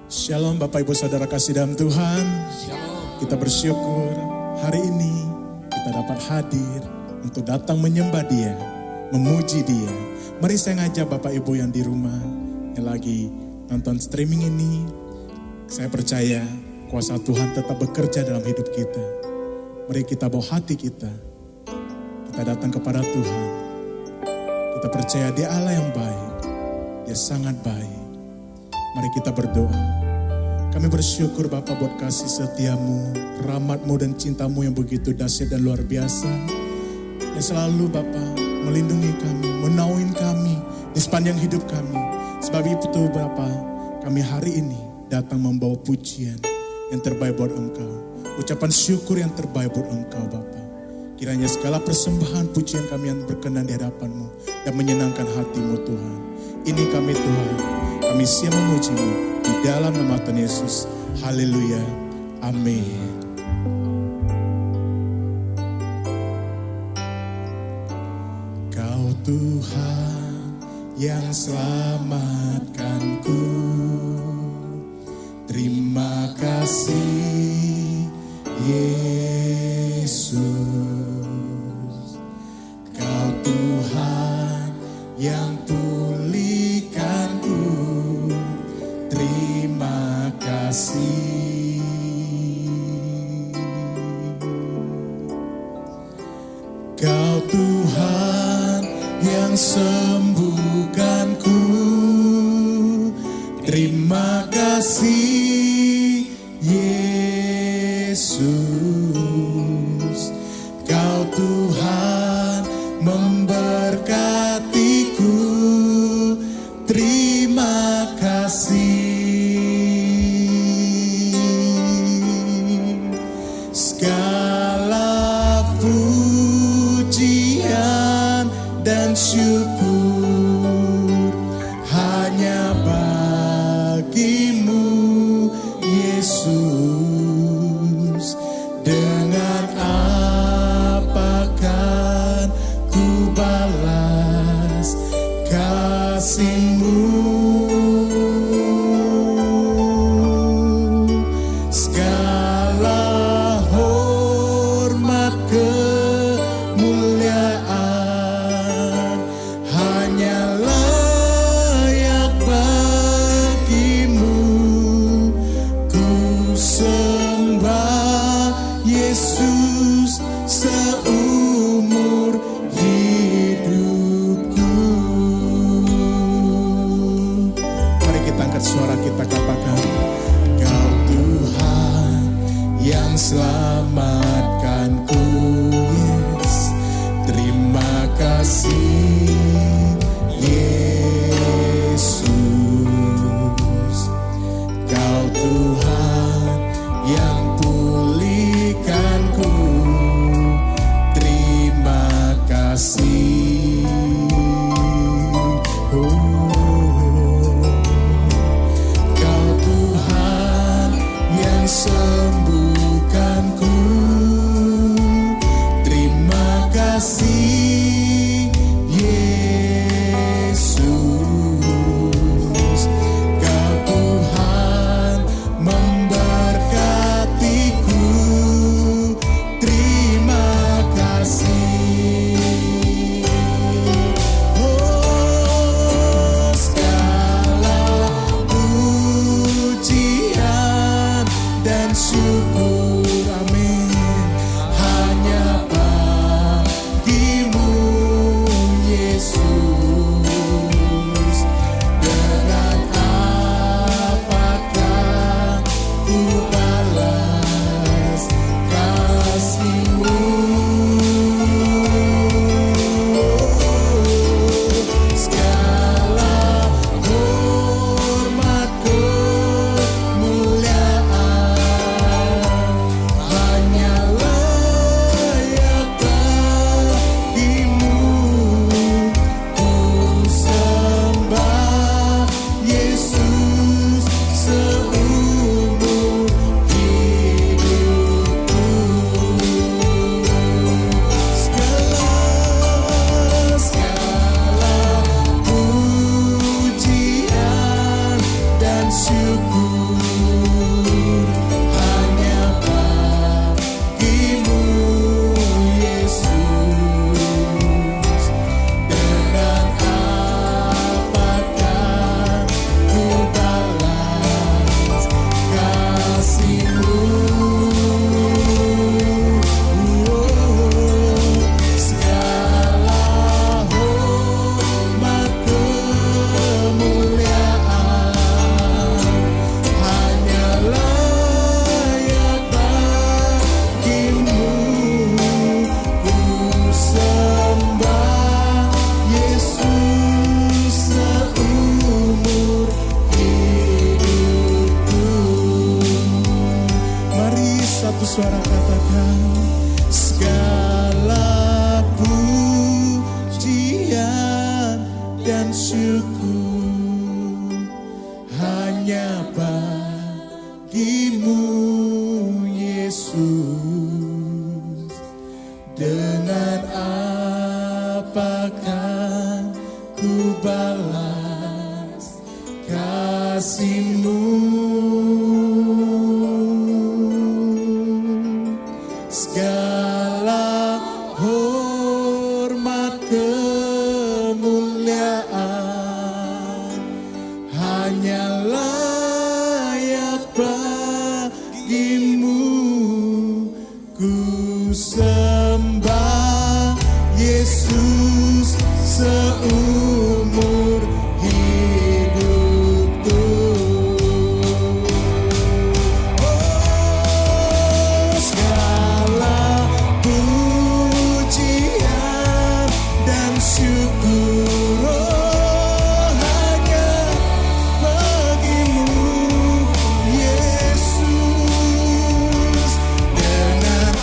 Shalom Bapak Ibu Saudara kasih dalam Tuhan. Kita bersyukur hari ini kita dapat hadir untuk datang menyembah Dia, memuji Dia. Mari saya ngajak Bapak Ibu yang di rumah, yang lagi nonton streaming ini. Saya percaya kuasa Tuhan tetap bekerja dalam hidup kita. Mari kita bawa hati kita datang kepada Tuhan. Kita percaya Dia Allah yang baik, Dia sangat baik. Mari kita berdoa. Kami bersyukur Bapa buat kasih setiamu, rahmatmu dan cintamu yang begitu dahsyat dan luar biasa. Yang selalu Bapa melindungi kami, menaungi kami di sepanjang hidup kami. Sebab itu Bapa, kami hari ini datang membawa pujian yang terbaik buat Engkau. Ucapan syukur yang terbaik buat Engkau Bapa. Kiranya segala persembahan pujian kami yang berkenan di hadapan-Mu dan menyenangkan hati-Mu Tuhan. Ini kami Tuhan, kami siap memuji-Mu di dalam nama Tuhan Yesus. Haleluya. Amin. Kau Tuhan yang selamatkanku. Terima kasih Yesus. Kau Tuhan yang pulihkanku. Terima kasih. Kau Tuhan yang sembuhkanku. Terima kasih Yesus. Kau Tuhan memberkatiku. Terima kasih. Segala pujian dan syukur hanya bagimu Yesus. Dengan apa kan ku balas kasih-Mu? Segala hormat kemuliaan hanya layak bagimu. Ku sembah Yesus seumur hidupku. Mari kita angkat suara kita katakan, Kau Tuhan yang selamatkanku. Yes. Terima kasih Yesus. Kau Tuhan yang pulihkanku. Terima kasih. Kau Tuhan yang sembuhkanku. Terima kasih Yesus. Kau Tuhan memberkatiku. Satu suara katakan, segala pujian dan syukur hanya bagimu Yesus. Dengan apakah ku balas kasih-Mu? Segala hormat kemuliaan hanya layak bagimu. Ku sembah Yesus seumur hidupku. Oh, segala pujian dan syukur hanya bagimu Yesus. Dengan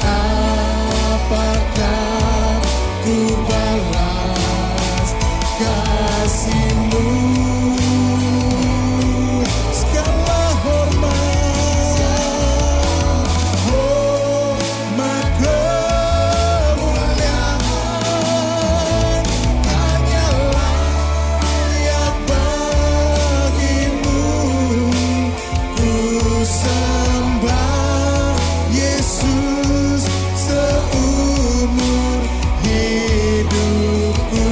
apakah ku balas kasih-Mu? Segala hormat kemuliaan hanya layak bagimu. Ku sembah Yesus seumur hidupku.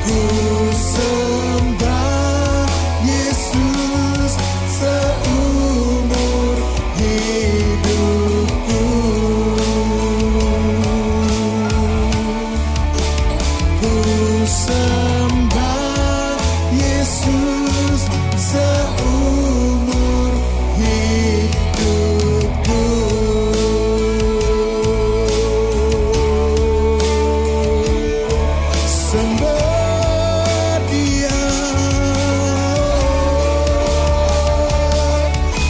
Ku sembah Yesus seumur hidupku. Ku sembah Yesus seumur hidupku. Sembah Dia,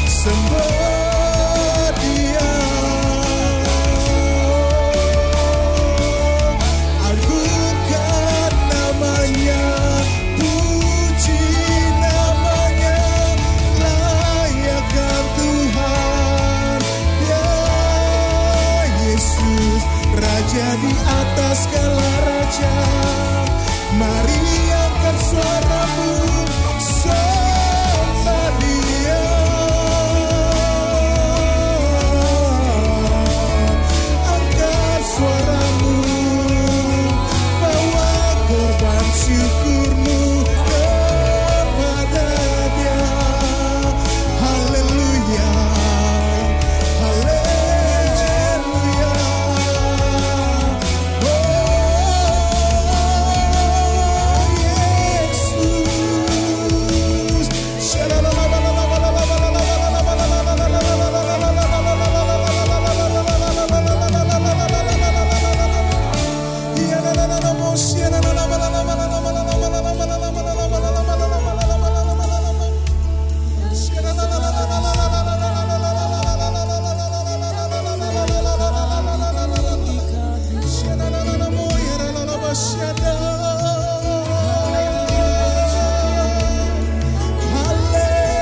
sembah Dia, agungkan namanya, puji namanya, layakkan Tuhan. Dia Yesus, Raja di atas segala raja. Mari angkat suaramu, sembah Dia. Angkat suaramu, bawa korban syukurmu kepada Dia. Haleluya, haleluya. Oh Yesus, haleluya.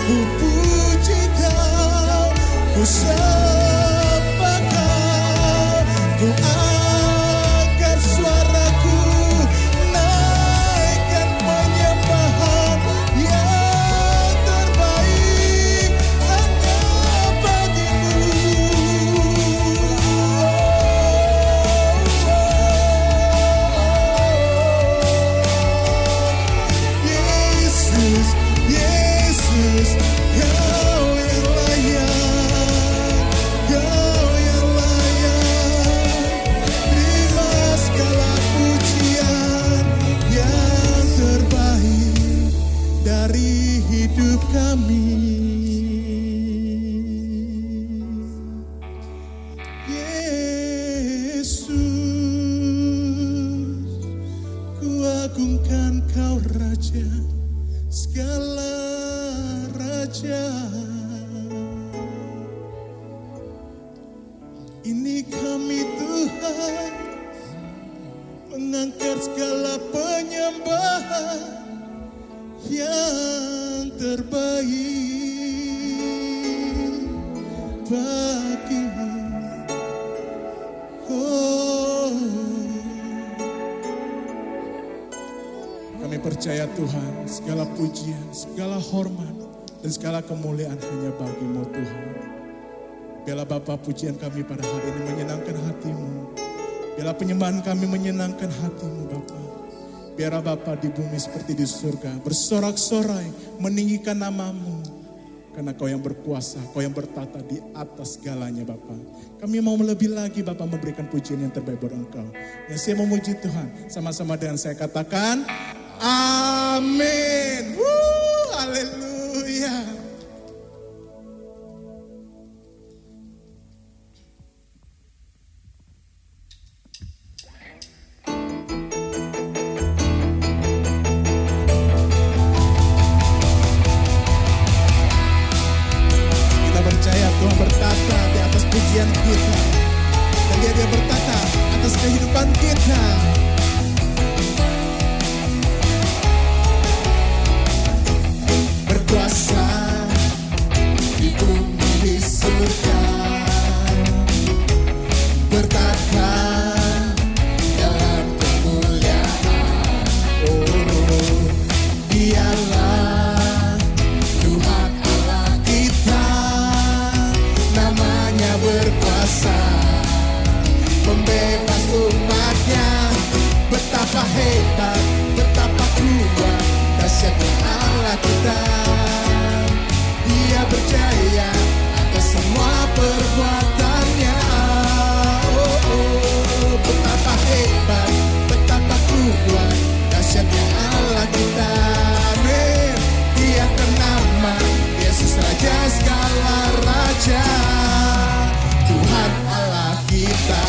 Ku puji Kau, ku sembah Kau, ku angkat suaraku, naikkan penyembahan yang terbaik hanya bagimu. Yesus, Yesus, Kau yang layak, Kau yang layak. Terima segala pujian yang terbaik dari hidup kami. Yesus, ku agungkan Kau Raja. segala raja. Ini kami Tuhan, mengangkat segala penyembahan yang terbaik bagimu. Oh, kami percaya Tuhan, segala pujian, segala hormat, dan segala kemuliaan hanya bagi-Mu Tuhan. Biarlah Bapa pujian kami pada hari ini menyenangkan hati-Mu. Biarlah penyembahan kami menyenangkan hati-Mu Bapa. Biarlah Bapa di bumi seperti di surga bersorak-sorai meninggikan nama-Mu. Karena Kau yang berkuasa, Kau yang bertata di atas segalanya Bapa. Kami mau lebih lagi Bapa memberikan pujian yang terbaik buat Engkau. Yang saya memuji Tuhan, sama-sama dengan saya katakan, amin. Haleluya. Tuhan bertata di atas pujian kita, dan Dia bertata atas kehidupan kita. Berkuasa di bumi di surga, bertata dalam kemuliaan. Oh, Dialah Tuhan Allah kita, namanya berkuasa, membebas umatnya. Betapa hebat, betapa kuat, dahsyatnya Allah kita. Dia berjaya atas semua perbuatannya. Oh, oh, betapa hebat, betapa kuat, dahsyatnya Allah kita. Amin. Dia ternama Yesus Raja segala raja, Tuhan Allah kita.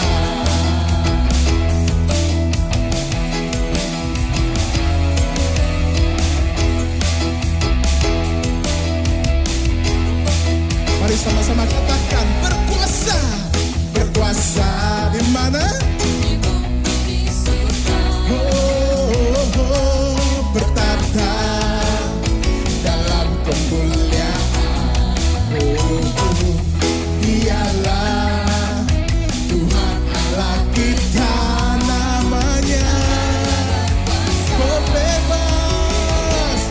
Mari sama-sama katakan berkuasa. Berkuasa di mana? Oh, oh, oh, bertata dalam kemuliaan. Oh, oh, Dialah Tuhan Allah kita, namanya pembebas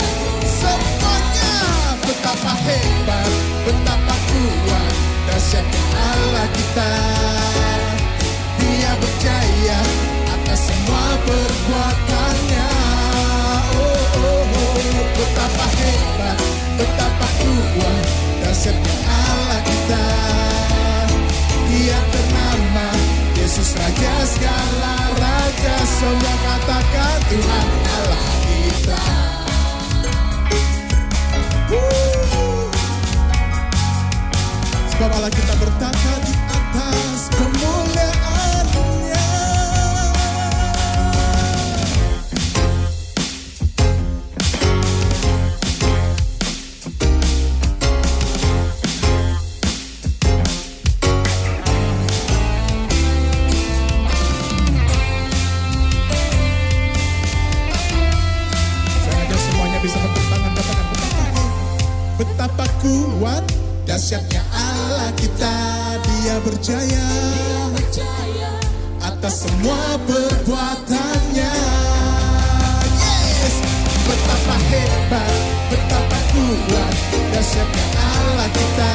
semuanya. Betapa hebat, betapa kuat, dahsyatnya Allah kita. Dia berjaya atas semua perbuatannya. Oh, oh, oh, betapa hebat, betapa kuat, dahsyatnya Allah kita. Dia ternama Yesus Raja segala raja. Semua katakan Tuhan Allah kita. Sebab Allah kita bertata di atas kemuliaan-Nya. Saya ajak semuanya bisa tepuk tangan, katakan betapa kuat, dahsyatnya Allah kita. Dia berjaya atas semua perbuatannya. Yes, betapa hebat, betapa kuat, dahsyatnya Allah kita.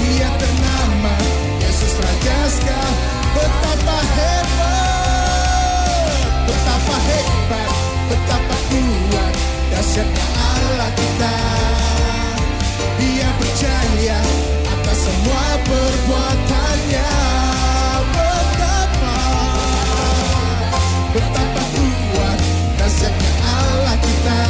Dia ternama Yesus Raja segala. Betapa hebat, betapa hebat, betapa kuat, dahsyatnya Allah kita. Dia percaya atas semua perbuatannya. Betapa kuat, dahsyatnya Allah kita.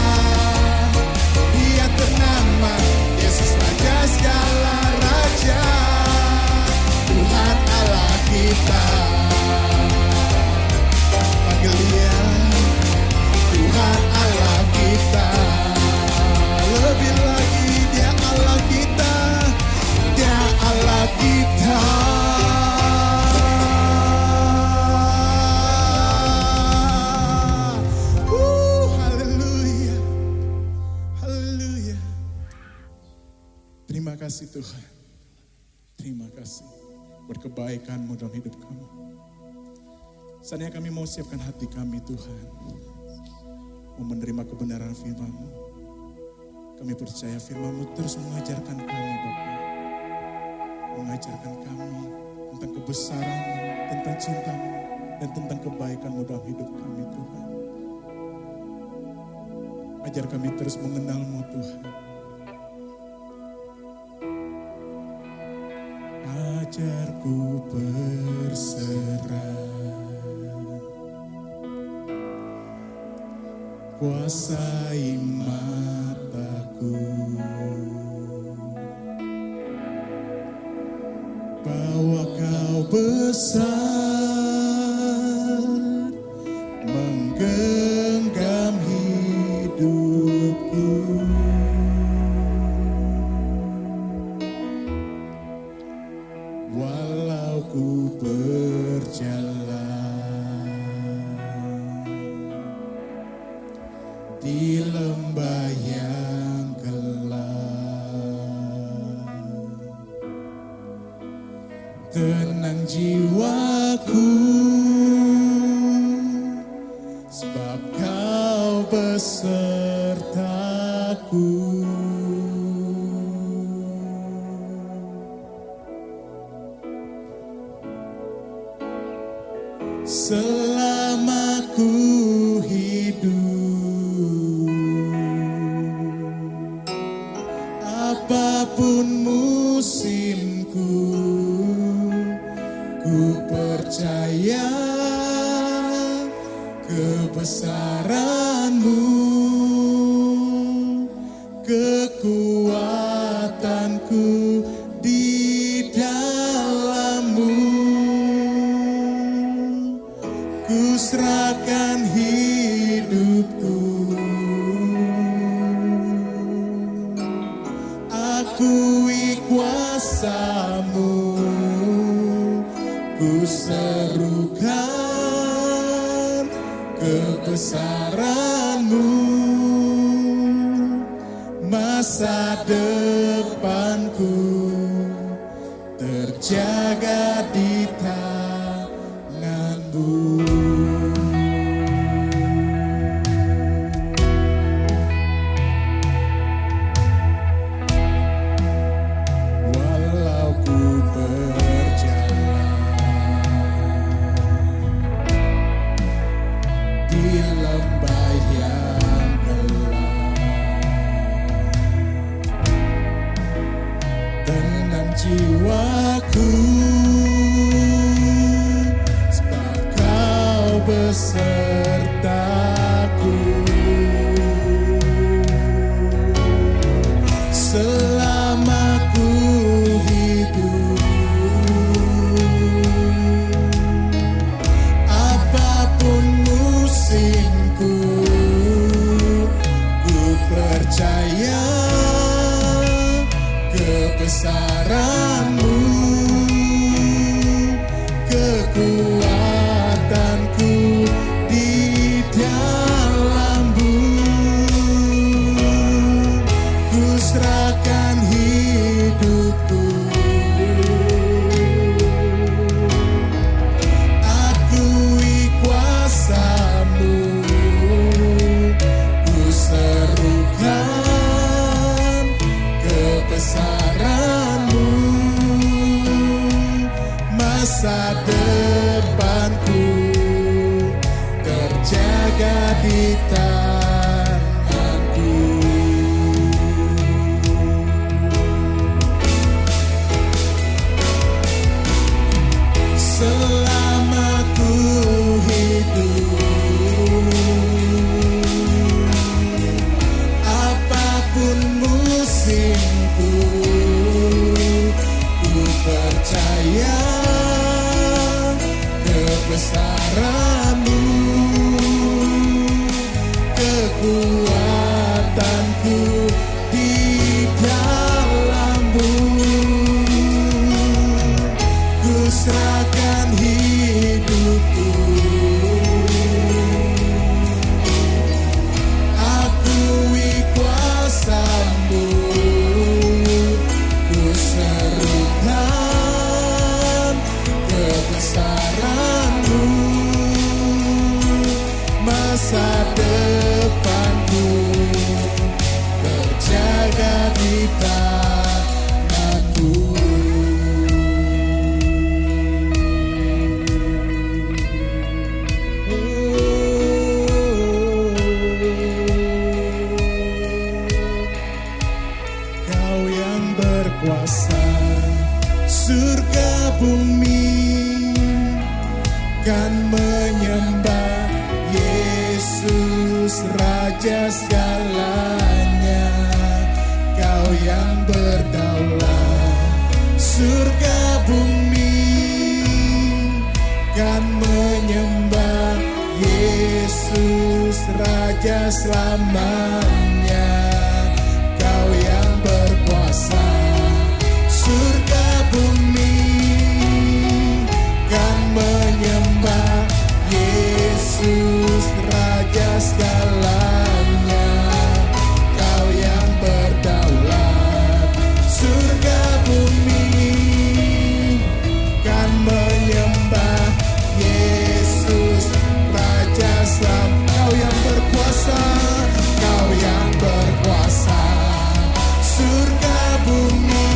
Terima kasih Tuhan. Terima kasih buat kebaikan-Mu dalam hidup kami. Saatnya kami mau siapkan hati kami Tuhan. Mau menerima kebenaran firman-Mu. Kami percaya firman-Mu terus mengajarkan kami Bapa. Mengajarkan kami tentang kebesaran-Mu, tentang cinta-Mu, dan tentang kebaikan-Mu dalam hidup kami Tuhan. Ajar kami terus mengenal-Mu Tuhan. Ajarku berserah, kuasai mataku, bahwa Kau besar, menggenggam hidupku. Walau ku berjalan di lembah yang gelap, tenang jiwaku, sebab Kau besertaku. Selama ku hidup, apapun musimku, ku percaya kebesaran-Mu, kekuatanku di dalam-Mu. Ku serahkan hidupku, akui kuasa-Mu, ku serukan kebesaran-Mu. Masa depanku terjaga di tangan-Mu. Walau ku berjalan di lembah yang gelap, tenang jiwaku, sebab Kau besertaku. Selama ku hidup, apapun musimku, ku percaya kebesaran-Mu, kekuatanku di dalam-Mu. Ku serahkan hidupku, akui kuasa-Mu, ku serukan kebesaran-Mu. Masa depanku terjaga di tangan-Ku. Selama ku hidup, apapun musimku, ku percaya kebesaran-Mu, kekuatanku di dalam-Mu. Ku serahkan hidupku, akui kuasa-Mu, ku berkuasa. Surga bumi kan menyembah Yesus Raja segalanya. Kau yang berdaulat. Surga bumi kan menyembah Yesus Raja selamanya. Kau yang berkuasa. Surga bumi kan menyembah Yesus Raja segalanya. Kau yang berdaulat. Surga bumi kan menyembah Yesus Raja selamanya. Kau yang berkuasa. Kau yang berkuasa. Surga bumi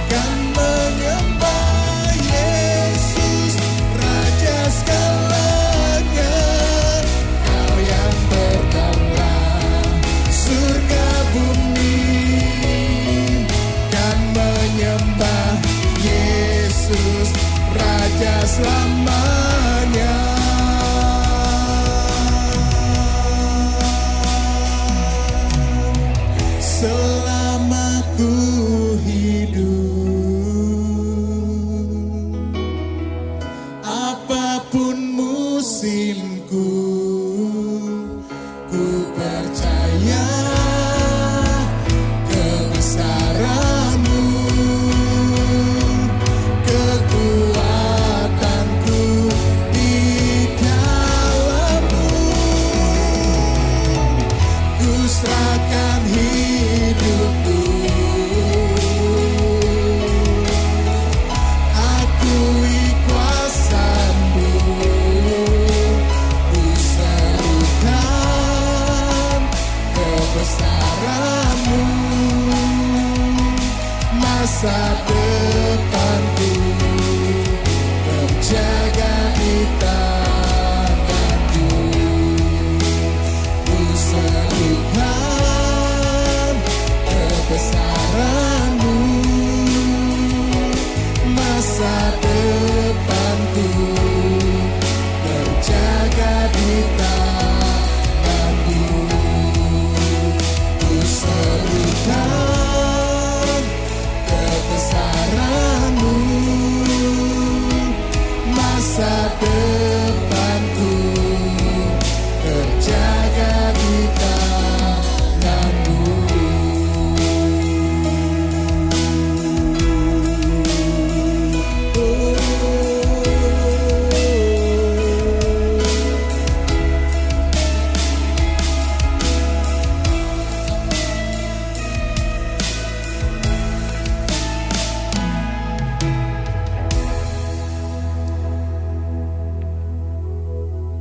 kan menyembah Yesus Raja segalanya. Kau yang berdaulat. Surga bumi kan menyembah Yesus Raja selamanya. Selama ku hidup, apapun musimku, ku percaya kebesaran-Mu, kekuatanku di dalam-Mu. Ku serahkan hidupku, akui kuasa-Mu. Ku serukan kebesaran-Mu. Masa depanku terjaga di tangan-Mu. Ku serukan kebesaran-Mu. Masa depanku terjaga di tangan-Mu. Ku serukan kebesaran-Mu. Masa depanku terjaga di tangan-Mu.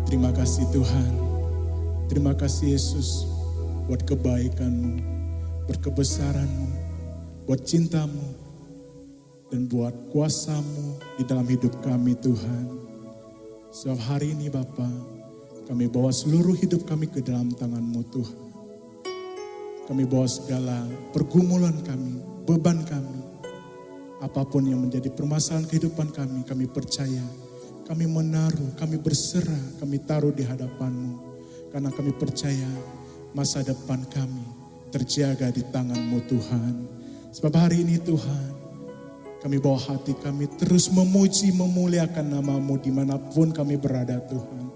Terima kasih Tuhan. Terima kasih Yesus buat kebaikan-Mu, buat kebesaran-Mu, buat cinta-Mu, dan buat kuasa-Mu di dalam hidup kami Tuhan. Sebab hari ini Bapa, kami bawa seluruh hidup kami ke dalam tangan-Mu Tuhan. Kami bawa segala pergumulan kami, beban kami, apapun yang menjadi permasalahan kehidupan kami percaya. Kami menaruh, kami berserah, kami taruh di hadapan-Mu. Karena kami percaya masa depan kami terjaga di tangan-Mu Tuhan. Sebab hari ini Tuhan, kami bawa hati kami terus memuji, memuliakan nama-Mu dimanapun kami berada Tuhan.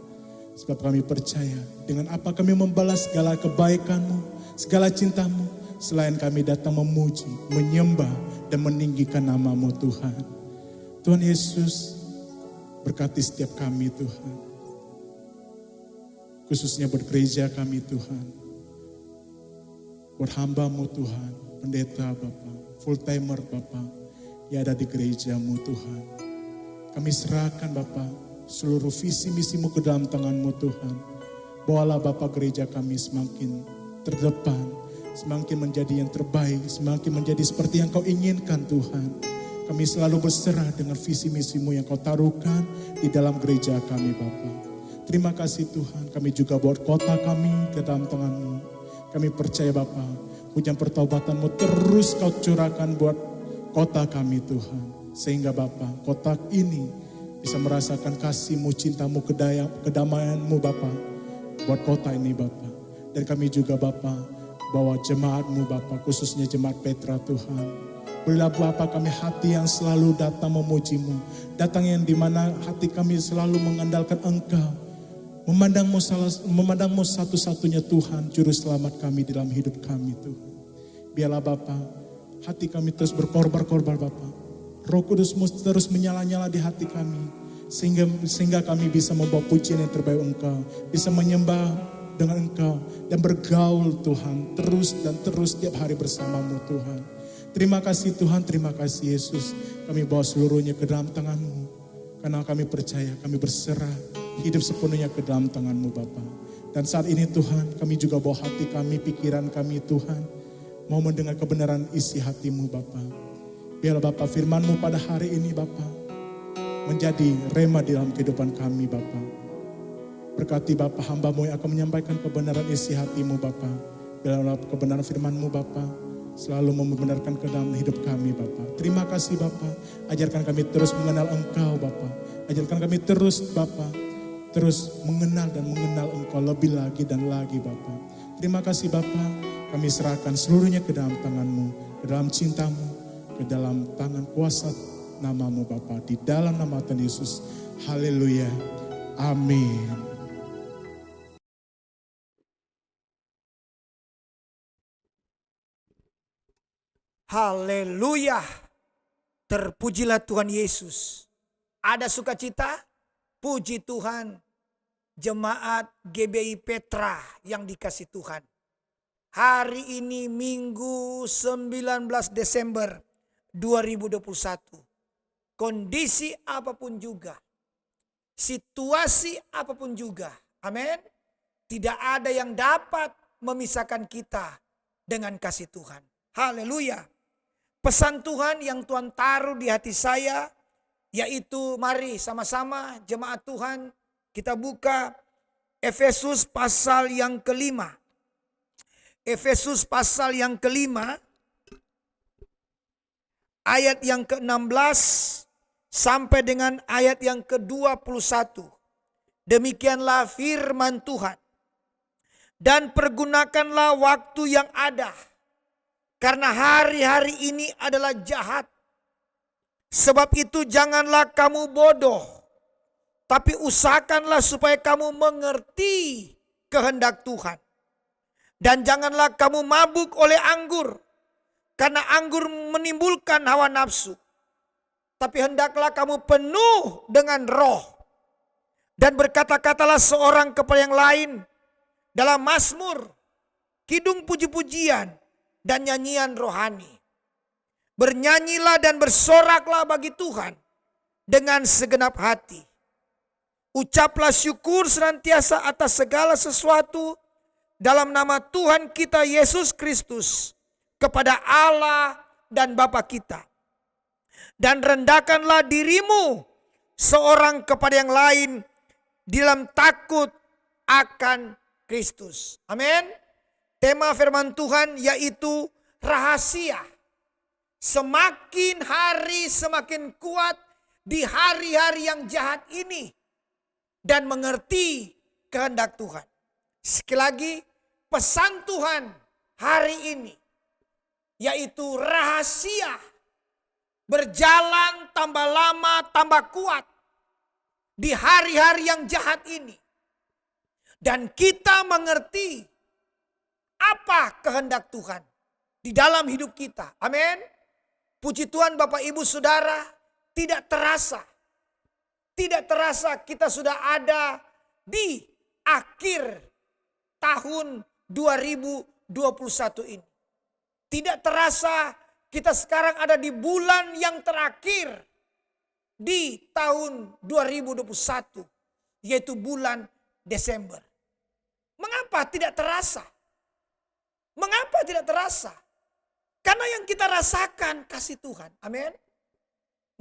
Sebab kami percaya dengan apa kami membalas segala kebaikan-Mu, segala cinta-Mu. Selain kami datang memuji, menyembah, dan meninggikan nama-Mu Tuhan. Tuhan Yesus, berkati setiap kami Tuhan. Khususnya buat gereja kami Tuhan. Buat hamba-Mu Tuhan. Pendeta Bapak, full timer Bapak. Yang ada di gereja-Mu Tuhan. Kami serahkan Bapak seluruh visi misi-Mu ke dalam tangan-Mu Tuhan. Bawalah Bapak gereja kami semakin terdepan. Semakin menjadi yang terbaik. Semakin menjadi seperti yang Kau inginkan Tuhan. Kami selalu berserah dengan visi misi-Mu yang Kau taruhkan di dalam gereja kami Bapa. Terima kasih Tuhan, kami juga buat kota kami ke dalam tangan-Mu. Kami percaya Bapa, hujan pertobatan-Mu terus Kau curahkan buat kota kami Tuhan. Sehingga Bapa, kota ini bisa merasakan kasih-Mu, cinta-Mu, kedamaian-Mu Bapa. Buat kota ini Bapa. Dan kami juga Bapa, bawa jemaat-Mu Bapa, khususnya jemaat Petra Tuhan. Berilah Bapa kami hati yang selalu datang memuji-Mu. Datang yang dimana hati kami selalu mengandalkan Engkau. Memandang-Mu satu-satunya Tuhan, Juru Selamat kami dalam hidup kami Tuhan. Biarlah Bapa, hati kami terus berkorbar-korbar Bapa. Roh Kudus-Mu terus menyala-nyala di hati kami. Sehingga kami bisa membawa pujian yang terbaik Engkau. Bisa menyembah dengan Engkau. Dan bergaul Tuhan, terus dan terus setiap hari bersama-Mu Tuhan. Terima kasih Tuhan, terima kasih Yesus. Kami bawa seluruhnya ke dalam tangan-Mu. Karena kami percaya, kami berserah hidup sepenuhnya ke dalam tangan-Mu Bapa. Dan saat ini Tuhan, kami juga bawa hati kami, pikiran kami Tuhan. Mau mendengar kebenaran isi hati-Mu Bapa. Biarlah Bapa firman-Mu pada hari ini Bapa, menjadi rema di dalam kehidupan kami Bapa. Berkati Bapa hamba-Mu yang akan menyampaikan kebenaran isi hati-Mu Bapa. Biarlah kebenaran firman-Mu Bapa selalu membenarkan ke dalam hidup kami Bapa. Terima kasih Bapa. Ajarkan kami terus mengenal Engkau Bapa. Ajarkan kami terus Bapa, terus mengenal dan mengenal Engkau lebih lagi dan lagi Bapa. Terima kasih Bapa. Kami serahkan seluruhnya ke dalam tangan-Mu, ke dalam cinta-Mu, ke dalam tangan kuasa nama-Mu Bapa. Di dalam nama Tuhan Yesus. Haleluya. Amin. Haleluya. Terpujilah Tuhan Yesus. Ada sukacita? Puji Tuhan. Jemaat GBI Petra yang dikasih Tuhan. Hari ini Minggu 19 Desember 2021. Kondisi apapun juga. Situasi apapun juga. Amin. Tidak ada yang dapat memisahkan kita dengan kasih Tuhan. Haleluya. Pesan Tuhan yang Tuhan taruh di hati saya, yaitu mari sama-sama jemaat Tuhan kita buka Efesus pasal yang kelima. Efesus pasal yang kelima, ayat yang ke-16 sampai dengan ayat yang ke-21. Demikianlah firman Tuhan. Dan pergunakanlah waktu yang ada. Karena hari-hari ini adalah jahat. Sebab itu janganlah kamu bodoh. Tapi usahakanlah supaya kamu mengerti kehendak Tuhan. Dan janganlah kamu mabuk oleh anggur. Karena anggur menimbulkan hawa nafsu. Tapi hendaklah kamu penuh dengan roh. Dan berkata-katalah seorang kepada yang lain. Dalam mazmur, kidung puji-pujian, dan nyanyian rohani. Bernyanyilah dan bersoraklah bagi Tuhan dengan segenap hati. Ucaplah syukur senantiasa atas segala sesuatu dalam nama Tuhan kita Yesus Kristus kepada Allah dan Bapa kita. Dan rendahkanlah dirimu seorang kepada yang lain dalam takut akan Kristus. Amin. Tema firman Tuhan yaitu rahasia. Semakin hari semakin kuat di hari-hari yang jahat ini. Dan mengerti kehendak Tuhan. Sekali lagi pesan Tuhan hari ini. Yaitu rahasia. Berjalan tambah lama tambah kuat. Di hari-hari yang jahat ini. Dan kita mengerti apa kehendak Tuhan di dalam hidup kita. Amin. Puji Tuhan Bapak Ibu Saudara, tidak terasa. Tidak terasa kita sudah ada di akhir tahun 2021 ini. Tidak terasa kita sekarang ada di bulan yang terakhir di tahun 2021. Yaitu bulan Desember. Mengapa tidak terasa? Mengapa tidak terasa? Karena yang kita rasakan kasih Tuhan. Amin.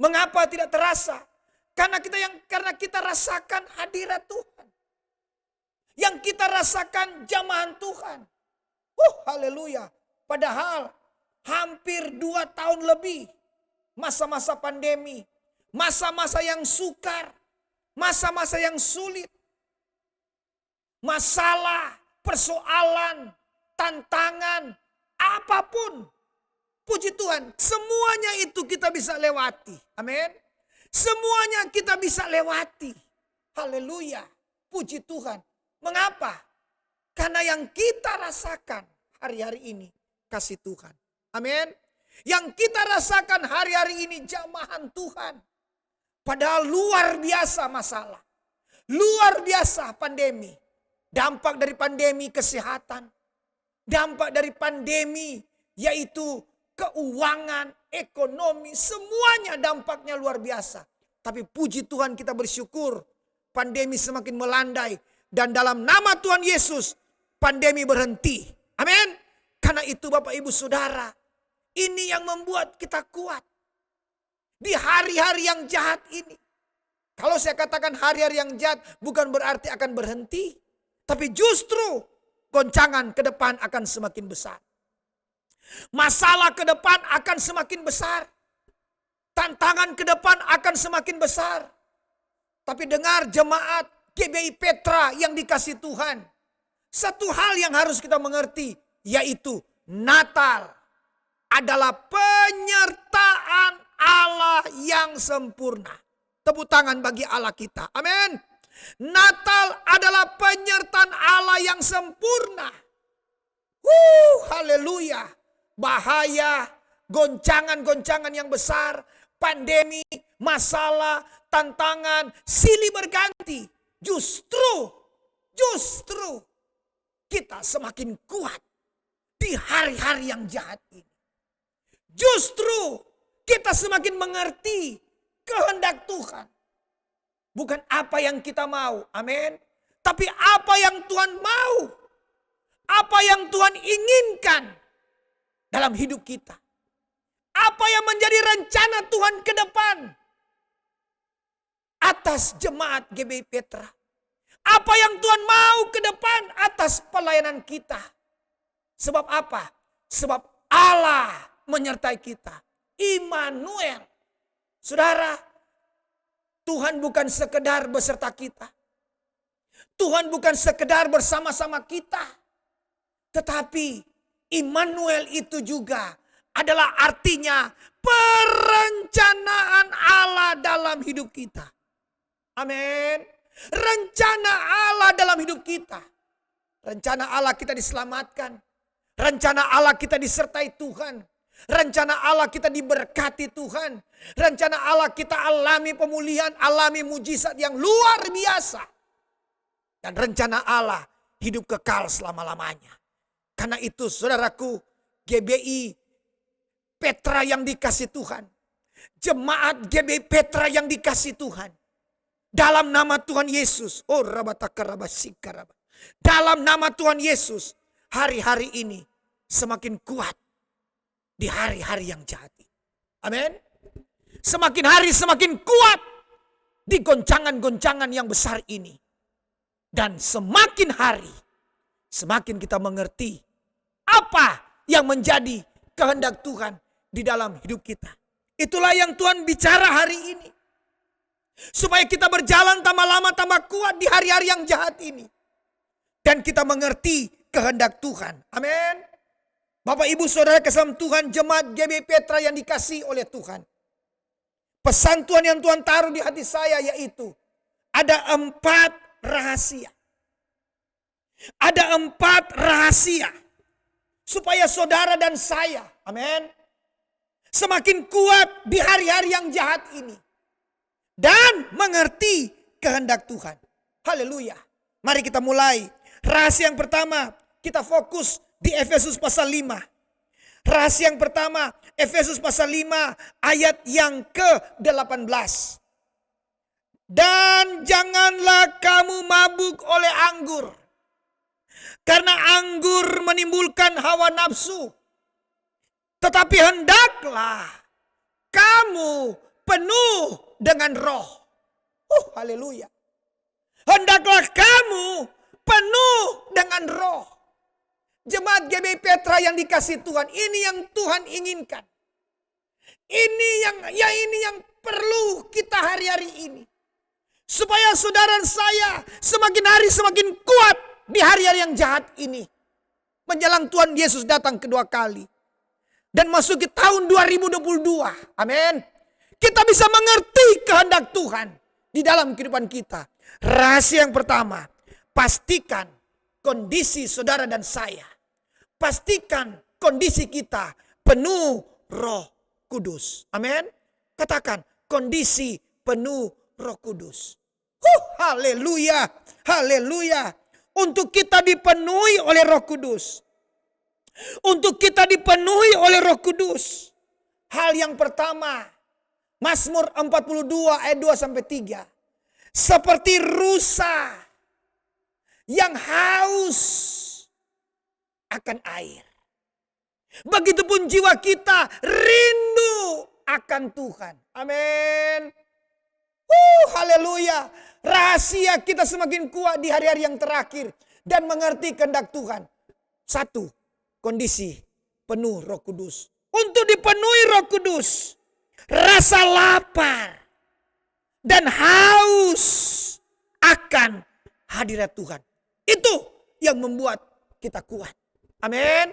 Mengapa tidak terasa? Karena kita rasakan hadirat Tuhan. Yang kita rasakan jamahan Tuhan. Haleluya. Padahal hampir 2 tahun lebih masa-masa pandemi, masa-masa yang sukar, masa-masa yang sulit, masalah, persoalan, tantangan, apapun. Puji Tuhan, semuanya itu kita bisa lewati. Amin. Semuanya kita bisa lewati. Haleluya. Puji Tuhan. Mengapa? Karena yang kita rasakan hari-hari ini kasih Tuhan. Amin. Yang kita rasakan hari-hari ini jamahan Tuhan. Padahal luar biasa masalah. Luar biasa pandemi. Dampak dari pandemi kesehatan. Dampak dari pandemi yaitu keuangan, ekonomi, semuanya dampaknya luar biasa. Tapi puji Tuhan kita bersyukur pandemi semakin melandai. Dan dalam nama Tuhan Yesus pandemi berhenti. Amin. Karena itu Bapak Ibu Saudara, ini yang membuat kita kuat. Di hari-hari yang jahat ini. Kalau saya katakan hari-hari yang jahat bukan berarti akan berhenti. Tapi justru goncangan ke depan akan semakin besar. Masalah ke depan akan semakin besar. Tantangan ke depan akan semakin besar. Tapi dengar jemaat GBI Petra yang dikasih Tuhan. Satu hal yang harus kita mengerti, yaitu Natal adalah penyertaan Allah yang sempurna. Tepuk tangan bagi Allah kita. Amin. Natal adalah penyertaan Allah yang sempurna. Haleluya. Bahaya, goncangan-goncangan yang besar, pandemi, masalah, tantangan, silih berganti. Justru kita semakin kuat di hari-hari yang jahat ini. Justru kita semakin mengerti kehendak Tuhan. Bukan apa yang kita mau, amin. Tapi apa yang Tuhan mau. Apa yang Tuhan inginkan dalam hidup kita. Apa yang menjadi rencana Tuhan ke depan atas jemaat GBI Petra. Apa yang Tuhan mau ke depan atas pelayanan kita. Sebab apa? Sebab Allah menyertai kita. Immanuel. Saudara, Tuhan bukan sekedar beserta kita. Tuhan bukan sekedar bersama-sama kita. Tetapi Immanuel itu juga adalah artinya perencanaan Allah dalam hidup kita. Amin. Rencana Allah dalam hidup kita. Rencana Allah kita diselamatkan. Rencana Allah kita disertai Tuhan. Rencana Allah kita diberkati Tuhan. Rencana Allah kita alami pemulihan, alami mujizat yang luar biasa. Dan rencana Allah hidup kekal selama-lamanya. Karena itu saudaraku, GBI Petra yang dikasih Tuhan. Jemaat GBI Petra yang dikasih Tuhan. Dalam nama Tuhan Yesus. Dalam nama Tuhan Yesus. Hari-hari ini semakin kuat. Di hari-hari yang jahat ini. Amin. Semakin hari semakin kuat. Di goncangan-goncangan yang besar ini. Dan semakin hari. Semakin kita mengerti apa yang menjadi kehendak Tuhan di dalam hidup kita. Itulah yang Tuhan bicara hari ini. Supaya kita berjalan tambah lama tambah kuat di hari-hari yang jahat ini. Dan kita mengerti kehendak Tuhan. Amin. Bapak Ibu Saudara kasih Tuhan, jemaat GBI Petra yang dikasih oleh Tuhan. Pesan Tuhan yang Tuhan taruh di hati saya yaitu ada 4 rahasia. Ada 4 rahasia supaya saudara dan saya, amin, semakin kuat di hari-hari yang jahat ini dan mengerti kehendak Tuhan. Haleluya. Mari kita mulai. Rahasia yang pertama, kita fokus di Efesus pasal 5. Rahasia yang pertama, Efesus pasal 5 ayat yang ke-18. Dan janganlah kamu mabuk oleh anggur. Karena anggur menimbulkan hawa nafsu. Tetapi hendaklah kamu penuh dengan roh. Haleluya. Hendaklah kamu penuh dengan roh. Jemaat Jemaat GBI Petra yang dikasih Tuhan, ini yang Tuhan inginkan. Ini yang perlu kita hari-hari ini. Supaya saudara dan saya semakin hari semakin kuat di hari-hari yang jahat ini. Menjelang Tuhan Yesus datang kedua kali. Dan masuk ke tahun 2022. Amin. Kita bisa mengerti kehendak Tuhan di dalam kehidupan kita. Rahasia yang pertama, pastikan kondisi saudara dan saya. Pastikan kondisi kita penuh Roh Kudus. Amin. Katakan kondisi penuh Roh Kudus. Haleluya. Haleluya. Untuk kita dipenuhi oleh Roh Kudus. Untuk kita dipenuhi oleh Roh Kudus. Hal yang pertama, Mazmur 42 ayat 2 sampai 3. Seperti rusa yang haus akan air. Begitupun jiwa kita rindu akan Tuhan. Amin. Haleluya. Rahasia kita semakin kuat di hari-hari yang terakhir. Dan mengerti kehendak Tuhan. Satu, kondisi penuh Roh Kudus. Untuk dipenuhi Roh Kudus, rasa lapar dan haus akan hadirat Tuhan. Itu yang membuat kita kuat. Amin.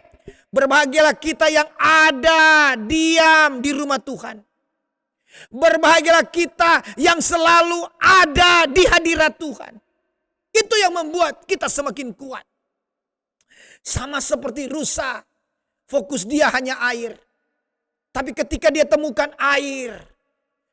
Berbahagialah kita yang ada diam di rumah Tuhan. Berbahagialah kita yang selalu ada di hadirat Tuhan. Itu yang membuat kita semakin kuat. Sama seperti rusa, fokus dia hanya air. Tapi ketika dia temukan air,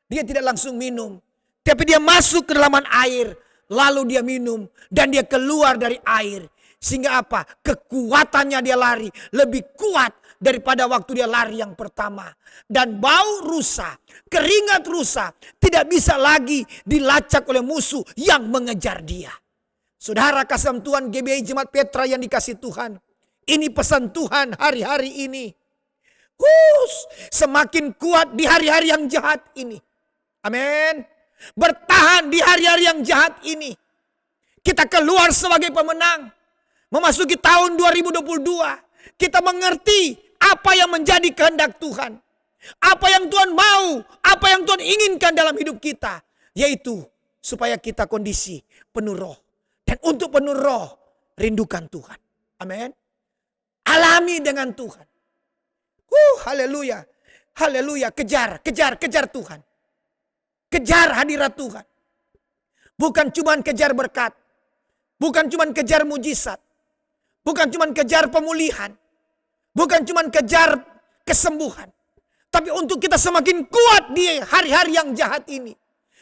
dia tidak langsung minum. Tapi dia masuk ke dalam air, lalu dia minum dan dia keluar dari air. Sehingga apa? Kekuatannya dia lari lebih kuat daripada waktu dia lari yang pertama. Dan bau rusa, keringat rusa tidak bisa lagi dilacak oleh musuh yang mengejar dia. Saudara kasih Tuhan GBI Jemaat Petra yang dikasih Tuhan. Ini pesan Tuhan hari-hari ini. Semakin kuat di hari-hari yang jahat ini. Amin. Bertahan di hari-hari yang jahat ini. Kita keluar sebagai pemenang. Memasuki tahun 2022. Kita mengerti apa yang menjadi kehendak Tuhan. Apa yang Tuhan mau. Apa yang Tuhan inginkan dalam hidup kita. Yaitu supaya kita kondisi penuh roh. Dan untuk penuh roh, rindukan Tuhan. Amin. Alami dengan Tuhan. Haleluya. Haleluya. Kejar Tuhan. Kejar hadirat Tuhan. Bukan cuma kejar berkat. Bukan cuma kejar mujizat. Bukan cuma kejar pemulihan. Bukan cuma kejar kesembuhan. Tapi untuk kita semakin kuat di hari-hari yang jahat ini.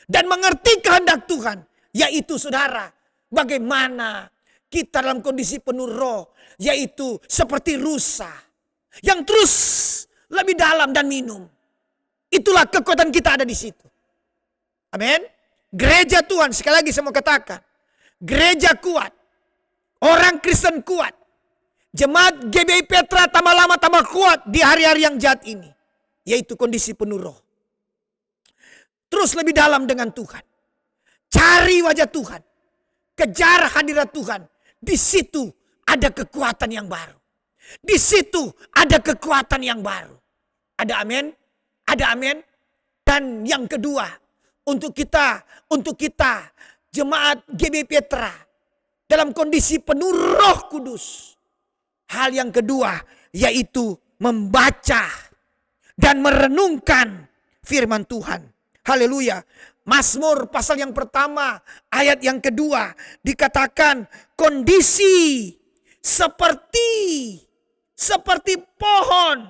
Dan mengerti kehendak Tuhan. Yaitu saudara, bagaimana kita dalam kondisi penuh roh. Yaitu seperti rusa. Yang terus lebih dalam dan minum. Itulah kekuatan kita ada di situ. Amin. Gereja Tuhan, sekali lagi saya mau katakan. Gereja kuat. Orang Kristen kuat. Jemaat GBI Petra tambah lama tambah kuat di hari-hari yang jahat ini. Yaitu kondisi penuh roh. Terus lebih dalam dengan Tuhan. Cari wajah Tuhan. Kejar hadirat Tuhan. Di situ ada kekuatan yang baru. Di situ ada kekuatan yang baru. Ada amin? Ada amin? Dan yang kedua, untuk kita jemaat GBI Petra dalam kondisi penuh Roh Kudus. Hal yang kedua yaitu membaca dan merenungkan firman Tuhan. Haleluya. Mazmur pasal yang pertama ayat yang kedua dikatakan kondisi seperti pohon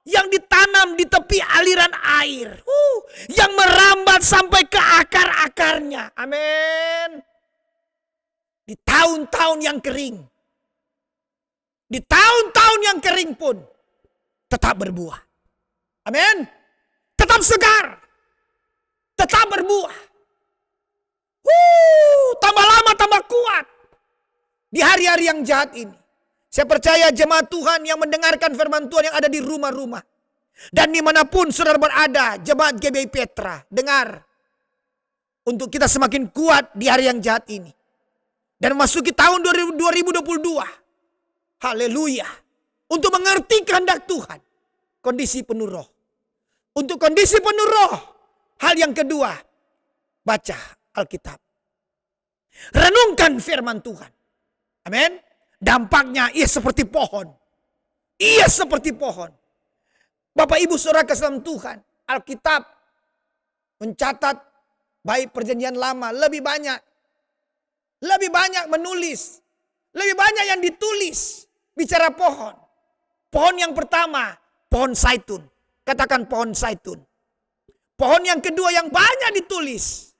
yang ditanam di tepi aliran air. Yang merambat sampai ke akar-akarnya. Amin. Di tahun-tahun yang kering. Di tahun-tahun yang kering pun tetap berbuah. Amin. Tetap segar. Tetap berbuah. Tambah lama tambah kuat. Di hari-hari yang jahat ini. Saya percaya jemaat Tuhan yang mendengarkan firman Tuhan yang ada di rumah-rumah. Dan dimanapun saudara berada, jemaat GBI Petra, dengar. Untuk kita semakin kuat di hari yang jahat ini. Dan memasuki tahun 2022. Haleluya. untuk mengerti kehendak Tuhan. Kondisi penuh roh. Untuk kondisi penuh roh, hal yang kedua, baca Alkitab. Renungkan firman Tuhan. Amin. Dampaknya ia seperti pohon. Ia seperti pohon. Bapak Ibu Saudara kasih dalam Tuhan, Alkitab mencatat baik perjanjian lama lebih banyak menulis, lebih banyak yang ditulis bicara pohon. Pohon yang pertama, pohon zaitun. Katakan pohon zaitun. Pohon yang kedua yang banyak ditulis,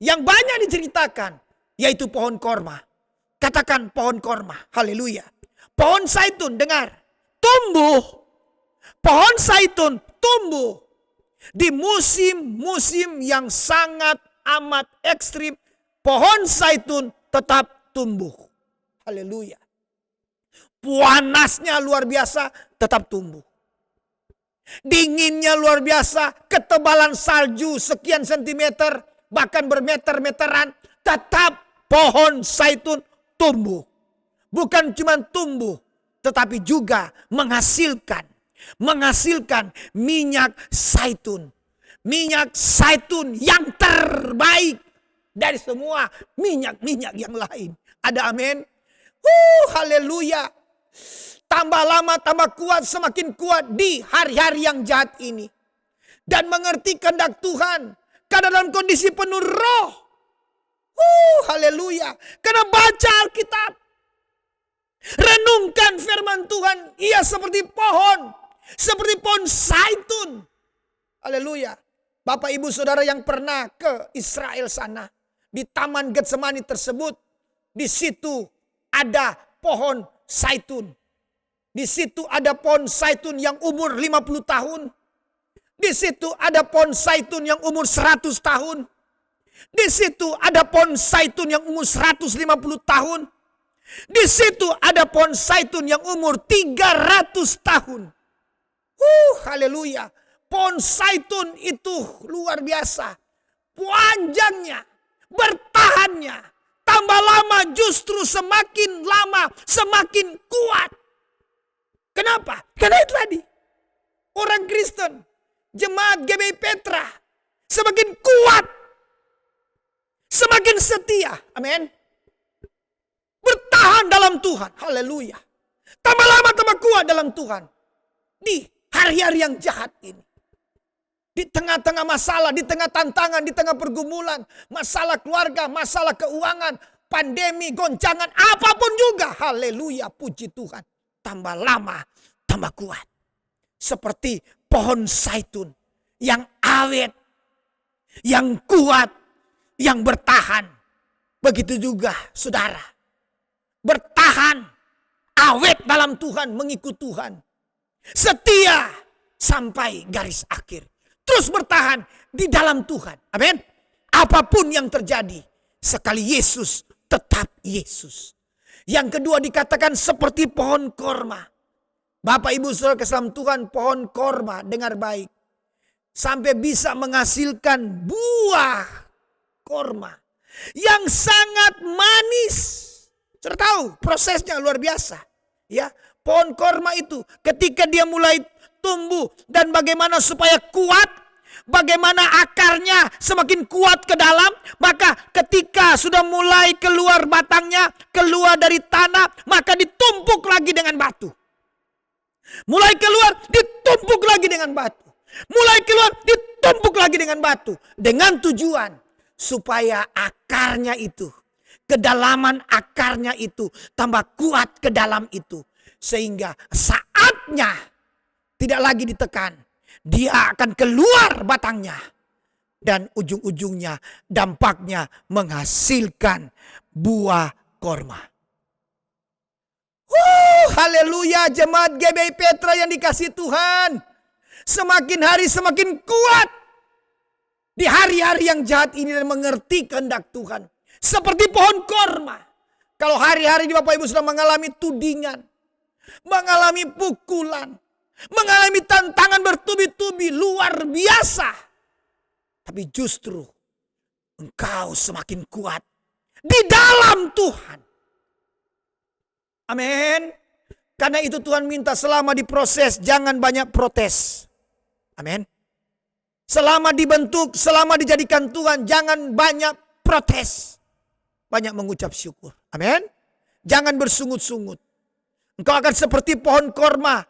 yang banyak diceritakan, yaitu pohon korma. Katakan pohon korma. Haleluya. Pohon zaitun, dengar, tumbuh. Pohon zaitun tumbuh di musim-musim yang sangat amat ekstrim. Pohon zaitun tetap tumbuh. Haleluya. Panasnya luar biasa, tetap tumbuh. Dinginnya luar biasa, ketebalan salju sekian sentimeter, bahkan bermeter-meteran, tetap pohon zaitun tumbuh. Bukan cuma tumbuh, tetapi juga menghasilkan minyak zaitun. Minyak zaitun yang terbaik dari semua minyak-minyak yang lain. Ada amin? Haleluya. Tambah lama tambah kuat, semakin kuat di hari-hari yang jahat ini. Dan mengerti kehendak Tuhan. Karena dalam kondisi penuh roh. Haleluya. Karena baca Alkitab. Renungkan firman Tuhan. Ia seperti pohon. Seperti pohon zaitun. Haleluya. Bapak Ibu Saudara yang pernah ke Israel sana. Di Taman Getsemani tersebut. Di situ ada pohon zaitun. Di situ ada pohon zaitun yang umur 50 tahun. Di situ ada pohon zaitun yang umur 100 tahun. Di situ ada pohon zaitun yang umur 150 tahun. Di situ ada pohon zaitun yang umur 300 tahun. Haleluya. Pohon zaitun itu luar biasa. Panjangnya, bertahannya. Tambah lama justru semakin lama semakin kuat. Kenapa? Karena itu tadi. Orang Kristen, jemaat GBI Petra semakin kuat. Semakin setia. Amin. Bertahan dalam Tuhan. Haleluya. Tambah lama tambah kuat dalam Tuhan. Di hari-hari yang jahat ini. Di tengah-tengah masalah, di tengah tantangan, di tengah pergumulan. Masalah keluarga, masalah keuangan, pandemi, goncangan, apapun juga. Haleluya, puji Tuhan. Tambah lama, tambah kuat. Seperti pohon zaitun yang awet, yang kuat, yang bertahan. Begitu juga saudara. Bertahan, awet dalam Tuhan, mengikut Tuhan. Setia sampai garis akhir. Terus bertahan di dalam Tuhan. Amin. Apapun yang terjadi, sekali Yesus tetap Yesus. Yang kedua dikatakan seperti pohon korma. Bapak Ibu Saudara kasih Tuhan, pohon korma, dengar baik. Sampai bisa menghasilkan buah korma yang sangat manis. Sudah tahu prosesnya luar biasa. Ya, pohon korma itu ketika dia mulai tumbuh dan bagaimana supaya kuat, bagaimana akarnya semakin kuat ke dalam, maka ketika sudah mulai keluar batangnya, keluar dari tanah, maka ditumpuk lagi dengan batu. Mulai keluar, ditumpuk lagi dengan batu. Mulai keluar, ditumpuk lagi dengan batu. Dengan tujuan supaya akarnya itu, kedalaman akarnya itu tambah kuat ke dalam itu. Sehingga saatnya tidak lagi ditekan. Dia akan keluar batangnya. Dan ujung-ujungnya dampaknya menghasilkan buah korma. Haleluya, jemaat GBI Petra yang dikasihi Tuhan. Semakin hari semakin kuat. Di hari-hari yang jahat ini dan mengerti kehendak Tuhan. Seperti pohon korma. Kalau hari-hari di Bapak Ibu sudah mengalami tudingan. Mengalami pukulan. Mengalami tantangan bertubi-tubi luar biasa. Tapi justru engkau semakin kuat di dalam Tuhan. Amin. Karena itu Tuhan minta selama diproses jangan banyak protes. Amin. Selama dibentuk, selama dijadikan Tuhan jangan banyak protes. Banyak mengucap syukur. Amin. Jangan bersungut-sungut. Engkau akan seperti pohon korma.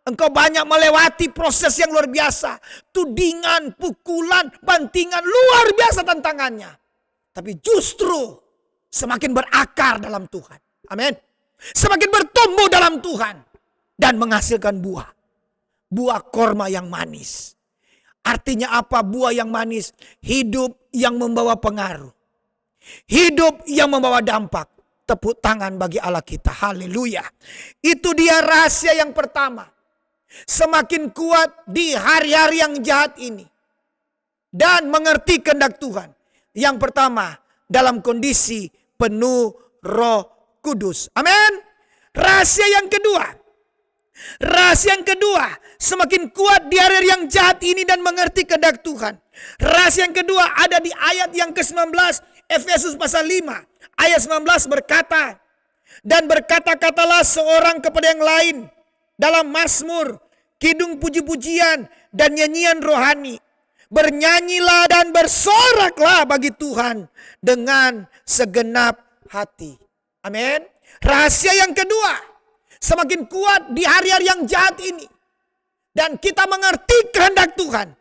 Engkau banyak melewati proses yang luar biasa. Tudingan, pukulan, bantingan luar biasa tantangannya. Tapi justru semakin berakar dalam Tuhan. Amin. Semakin bertumbuh dalam Tuhan. Dan menghasilkan buah. Buah korma yang manis. Artinya apa buah yang manis? Hidup yang membawa pengaruh. Hidup yang membawa dampak. Tepuk tangan bagi Allah kita. Haleluya. Itu dia rahasia yang pertama. Semakin kuat di hari-hari yang jahat ini. Dan mengerti kehendak Tuhan. Yang pertama, dalam kondisi penuh Roh Kudus. Amin. Rahasia yang kedua. Rahasia yang kedua. Semakin kuat di hari-hari yang jahat ini dan mengerti kehendak Tuhan. Rahasia yang kedua ada di ayat yang ke-19. Efesus pasal 5. Ayat 19 berkata. Dan berkata-katalah seorang kepada yang lain. Dalam mazmur, kidung puji-pujian dan nyanyian rohani. Bernyanyilah dan bersoraklah bagi Tuhan dengan segenap hati. Amin. Rahasia yang kedua, semakin kuat di hari-hari yang jahat ini. Dan kita mengerti kehendak Tuhan.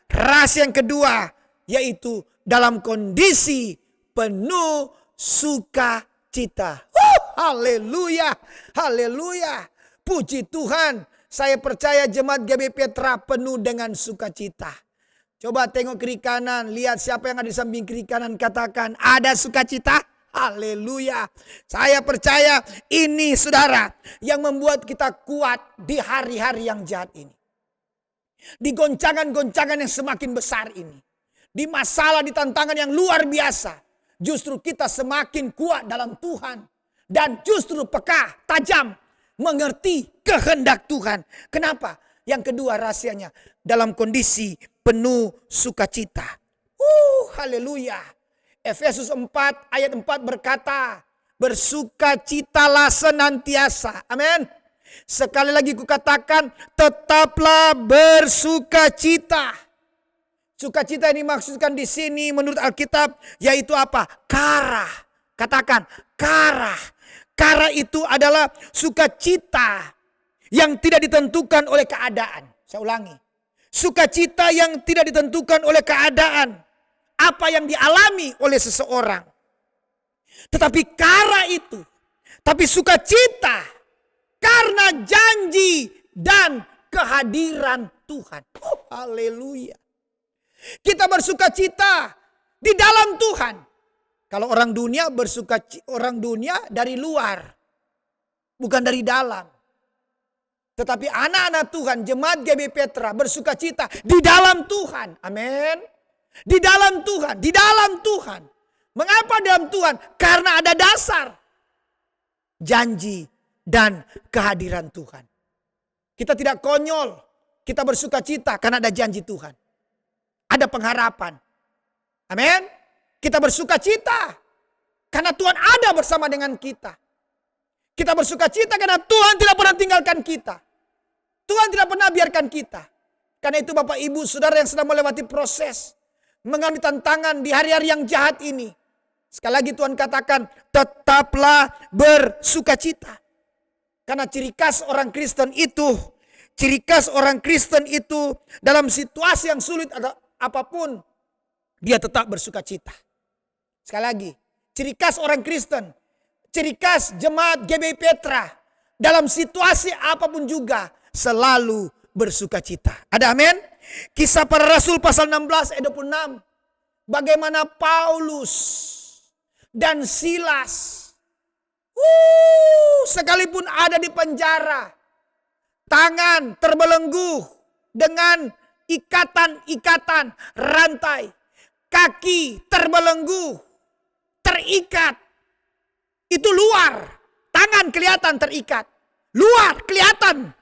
Rahasia yang kedua, yaitu dalam kondisi penuh sukacita. Haleluya, haleluya. Puji Tuhan. Saya percaya jemaat GB Petra penuh dengan sukacita. Coba tengok kiri kanan. Lihat siapa yang ada di samping kiri kanan. Katakan ada sukacita. Haleluya. Saya percaya ini saudara. Yang membuat kita kuat di hari-hari yang jahat ini. Di goncangan-goncangan yang semakin besar ini. Di masalah, di tantangan yang luar biasa. Justru kita semakin kuat dalam Tuhan. Dan justru peka, tajam. Mengerti kehendak Tuhan. Kenapa? Yang kedua rahasianya. Dalam kondisi penuh sukacita. Haleluya. Efesus 4 ayat 4 berkata. Bersukacitalah senantiasa. Amin. Sekali lagi kukatakan. Tetaplah bersukacita. Sukacita yang dimaksudkan di sini menurut Alkitab. Yaitu apa? Karah. Katakan karah. Karah itu adalah sukacita yang tidak ditentukan oleh keadaan. Saya ulangi. Sukacita yang tidak ditentukan oleh keadaan. Apa yang dialami oleh seseorang. Tetapi karah itu. Tapi sukacita. Karena janji dan kehadiran Tuhan. Haleluya. Kita bersukacita di dalam Tuhan. Kalau orang dunia orang dunia dari luar. Bukan dari dalam. Tetapi anak-anak Tuhan, jemaat GB Petra bersukacita di dalam Tuhan. Amin. Di dalam Tuhan, di dalam Tuhan. Mengapa dalam Tuhan? Karena ada dasar. Janji dan kehadiran Tuhan. Kita tidak konyol. Kita bersukacita karena ada janji Tuhan. Ada pengharapan. Amin. Kita bersukacita karena Tuhan ada bersama dengan kita. Kita bersukacita karena Tuhan tidak pernah tinggalkan kita. Tuhan tidak pernah biarkan kita. Karena itu Bapak Ibu Saudara yang sedang melewati proses. Mengalami tantangan di hari-hari yang jahat ini. Sekali lagi Tuhan katakan tetaplah bersukacita. Karena ciri khas orang Kristen itu. Ciri khas orang Kristen itu dalam situasi yang sulit apapun. Dia tetap bersukacita. Sekali lagi, ciri khas orang Kristen, ciri khas jemaat GB Petra, dalam situasi apapun juga selalu bersukacita. Ada amin? Kisah para Rasul pasal 16 ayat 26. Bagaimana Paulus dan Silas sekalipun ada di penjara, tangan terbelenggu dengan ikatan-ikatan rantai, kaki terbelenggu, terikat. Itu luar. Tangan kelihatan terikat. Luar kelihatan.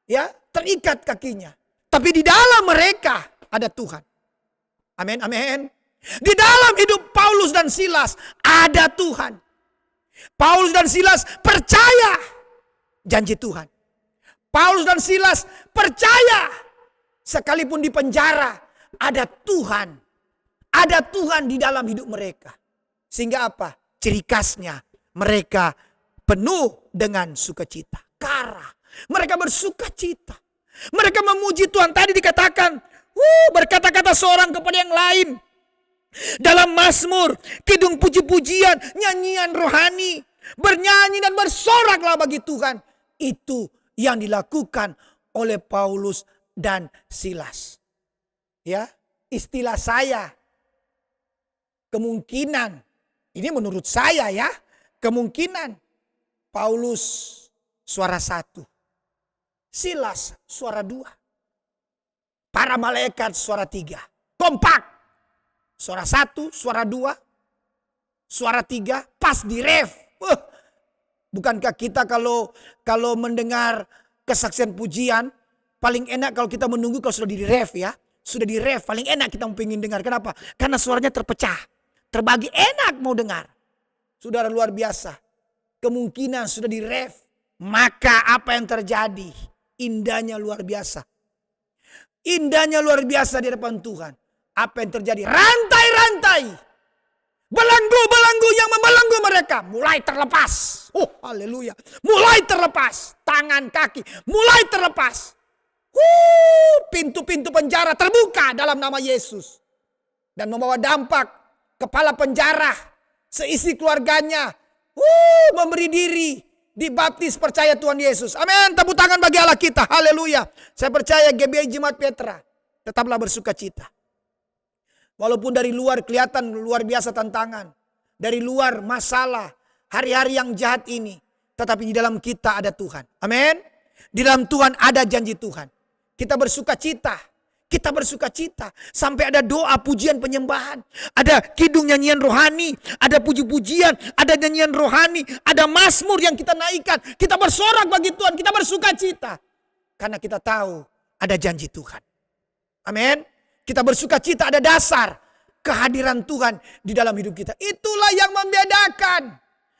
Ya, terikat kakinya. Tapi di dalam mereka ada Tuhan. Amin, amin. Di dalam hidup Paulus dan Silas ada Tuhan. Paulus dan Silas percaya janji Tuhan. Paulus dan Silas percaya sekalipun di penjara ada Tuhan. Ada Tuhan di dalam hidup mereka. Sehingga apa? Ciri khasnya mereka penuh dengan sukacita. Karena mereka bersukacita. Mereka memuji Tuhan. Tadi dikatakan, berkata-kata seorang kepada yang lain. Dalam Mazmur, kidung puji-pujian, nyanyian rohani. Bernyanyi dan bersoraklah bagi Tuhan. Itu yang dilakukan oleh Paulus dan Silas. Ya, istilah saya, kemungkinan, ini menurut saya ya, kemungkinan Paulus suara 1, Silas suara 2, para malaikat suara 3, kompak, suara 1, suara 2, suara 3, pas di ref. Bukankah kita kalau mendengar kesaksian pujian, paling enak kalau kita menunggu kalau sudah di ref ya. Sudah di ref, paling enak kita pengen dengar. Kenapa? Karena suaranya terpecah. Terbagi, enak mau dengar. Saudara, luar biasa. Kemungkinan sudah di ref. Maka apa yang terjadi? Indahnya luar biasa. Indahnya luar biasa di depan Tuhan. Apa yang terjadi? Rantai-rantai. Belenggu-belenggu yang membelenggu mereka mulai terlepas. Oh, haleluya. Mulai terlepas. Tangan, kaki mulai terlepas. Pintu-pintu penjara terbuka dalam nama Yesus. Dan membawa dampak kepala penjara, seisi keluarganya, memberi diri, dibaptis percaya Tuhan Yesus. Amin. Tepuk tangan bagi Allah kita. Haleluya. Saya percaya GBI Jemaat Petra tetaplah bersukacita. Walaupun dari luar kelihatan luar biasa tantangan. Dari luar masalah. Hari-hari yang jahat ini. Tetapi di dalam kita ada Tuhan. Amin. Di dalam Tuhan ada janji Tuhan. Kita bersukacita. Kita bersukacita. Sampai ada doa, pujian, penyembahan. Ada kidung nyanyian rohani. Ada puji-pujian. Ada nyanyian rohani. Ada mazmur yang kita naikkan. Kita bersorak bagi Tuhan. Kita bersukacita. Karena kita tahu ada janji Tuhan. Amin. Kita bersukacita, ada dasar kehadiran Tuhan di dalam hidup kita. Itulah yang membedakan.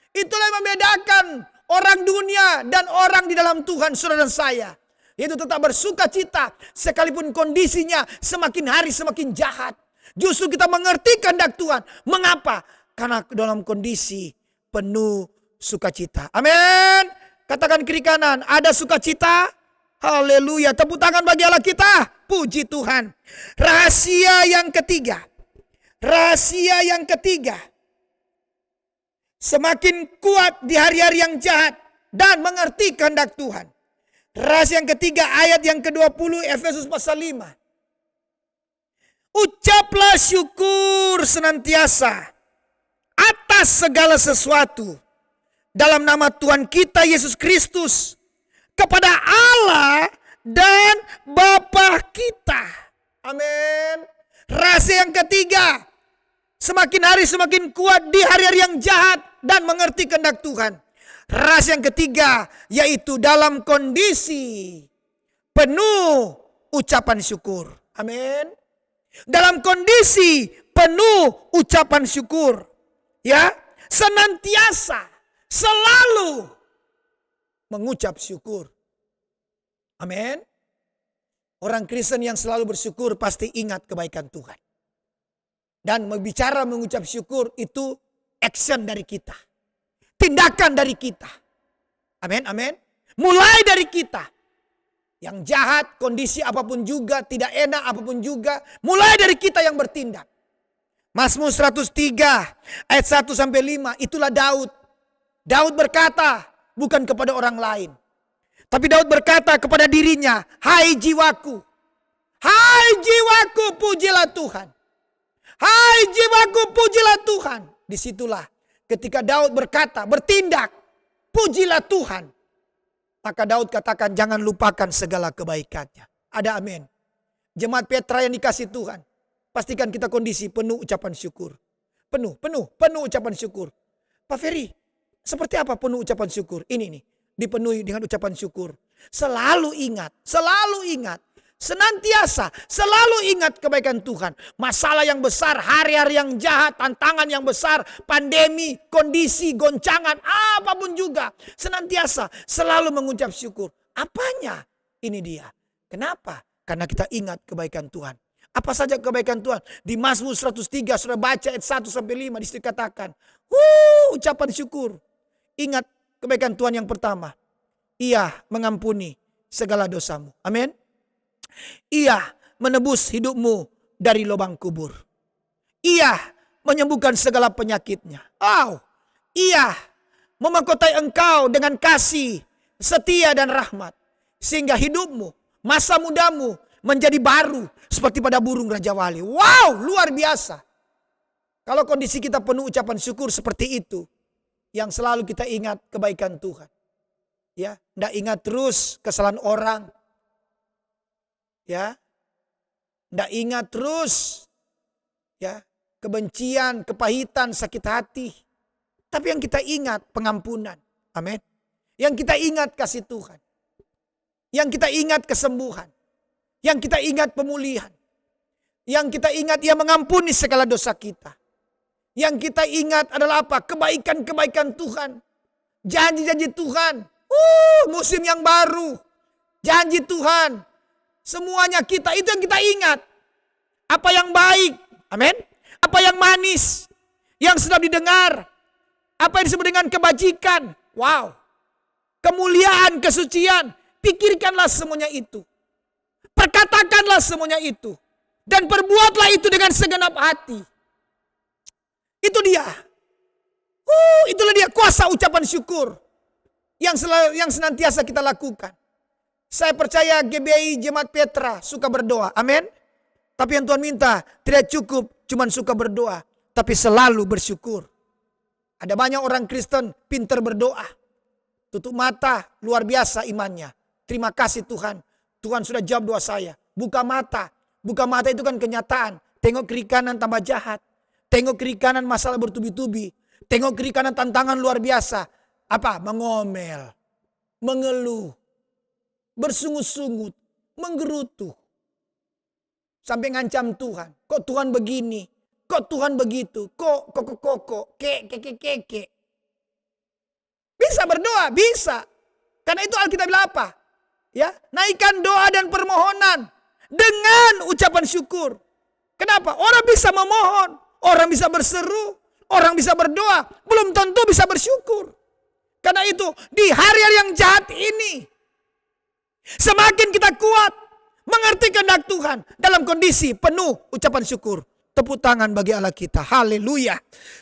Itulah yang membedakan orang dunia dan orang di dalam Tuhan, saudara dan saya. Yaitu tetap bersukacita sekalipun kondisinya semakin hari semakin jahat. Justru kita mengerti kehendak Tuhan. Mengapa? Karena dalam kondisi penuh sukacita. Amin. Katakan kiri kanan, ada sukacita. Haleluya. Tepuk tangan bagi Allah kita. Puji Tuhan. Rahasia yang ketiga. Rahasia yang ketiga. Semakin kuat di hari-hari yang jahat dan mengerti kehendak Tuhan. Rahasia yang ketiga ayat yang ke-20 Efesus pasal 5. Ucaplah syukur senantiasa atas segala sesuatu dalam nama Tuhan kita Yesus Kristus kepada Allah dan Bapa kita. Amin. Rahasia yang ketiga. Semakin hari semakin kuat di hari-hari yang jahat dan mengerti kehendak Tuhan. Rahasia yang ketiga yaitu dalam kondisi penuh ucapan syukur. Amin. Dalam kondisi penuh ucapan syukur. Ya, senantiasa, selalu mengucap syukur. Amin. Orang Kristen yang selalu bersyukur pasti ingat kebaikan Tuhan. Dan berbicara mengucap syukur itu action dari kita. Tindakan dari kita. Amin, amin. Mulai dari kita. Yang jahat, kondisi apapun juga, tidak enak apapun juga. Mulai dari kita yang bertindak. Mazmur 103 ayat 1-5 itulah Daud. Daud berkata bukan kepada orang lain. Tapi Daud berkata kepada dirinya, hai jiwaku, pujilah Tuhan. Hai jiwaku, pujilah Tuhan. Disitulah ketika Daud berkata, bertindak, pujilah Tuhan. Maka Daud katakan, jangan lupakan segala kebaikannya. Ada amin. Jemaat Petra yang dikasih Tuhan. Pastikan kita kondisi penuh ucapan syukur. Penuh ucapan syukur. Pak Ferry, seperti apa penuh ucapan syukur? Ini nih. Dipenuhi dengan ucapan syukur. Selalu ingat Senantiasa selalu ingat kebaikan Tuhan. Masalah yang besar, hari-hari yang jahat, tantangan yang besar, pandemi, kondisi, goncangan, apapun juga. Senantiasa selalu mengucap syukur. Apanya? Ini dia. Kenapa? Karena kita ingat kebaikan Tuhan. Apa saja kebaikan Tuhan? Di Mazmur 103, sudah baca ayat 1-5, disitu katakan, ucapan syukur. Ingat kebaikan Tuhan yang pertama. Ia mengampuni segala dosamu. Amin. Ia menebus hidupmu dari lubang kubur. Ia menyembuhkan segala penyakitnya. Ia memahkotai engkau dengan kasih, setia dan rahmat. Sehingga hidupmu, masa mudamu menjadi baru seperti pada burung Raja Wali. Wow, luar biasa. Kalau kondisi kita penuh ucapan syukur seperti itu, yang selalu kita ingat kebaikan Tuhan. Ya, nggak ingat terus kesalahan orang. Ya, nggak ingat terus ya kebencian, kepahitan, sakit hati. Tapi yang kita ingat pengampunan. Amin. Yang kita ingat kasih Tuhan. Yang kita ingat kesembuhan. Yang kita ingat pemulihan. Yang kita ingat Ia mengampuni segala dosa kita. Yang kita ingat adalah apa? Kebaikan-kebaikan Tuhan. Janji-janji Tuhan. Musim yang baru. Janji Tuhan. Semuanya kita, itu yang kita ingat. Apa yang baik. Amin. Apa yang manis. Yang sedap didengar. Apa yang disebut dengan kebajikan. Wow. Kemuliaan, kesucian. Pikirkanlah semuanya itu. Perkatakanlah semuanya itu. Dan perbuatlah itu dengan segenap hati. Itu dia. Itulah dia kuasa ucapan syukur. Yang senantiasa kita lakukan. Saya percaya GBI Jemaat Petra suka berdoa. Amin. Tapi yang Tuhan minta tidak cukup cuman suka berdoa. Tapi selalu bersyukur. Ada banyak orang Kristen pintar berdoa. Tutup mata, luar biasa imannya. Terima kasih Tuhan. Tuhan sudah jawab doa saya. Buka mata. Buka mata itu kan kenyataan. Tengok kiri kanan tambah jahat. Tengok kiri kanan masalah bertubi-tubi. Tengok kiri kanan tantangan luar biasa. Apa? Mengomel. Mengeluh. Bersungut-sungut, menggerutu. Sampai ngancam Tuhan. Kok Tuhan begini? Kok Tuhan begitu? Kok keke. Bisa berdoa, bisa. Karena itu Alkitab bilang apa? Ya, naikkan doa dan permohonan dengan ucapan syukur. Kenapa? Orang bisa memohon, orang bisa berseru, orang bisa berdoa, belum tentu bisa bersyukur. Karena itu di hari-hari yang jahat ini, semakin kita kuat mengerti kehendak Tuhan dalam kondisi penuh ucapan syukur. Tepuk tangan bagi Allah kita. Haleluya.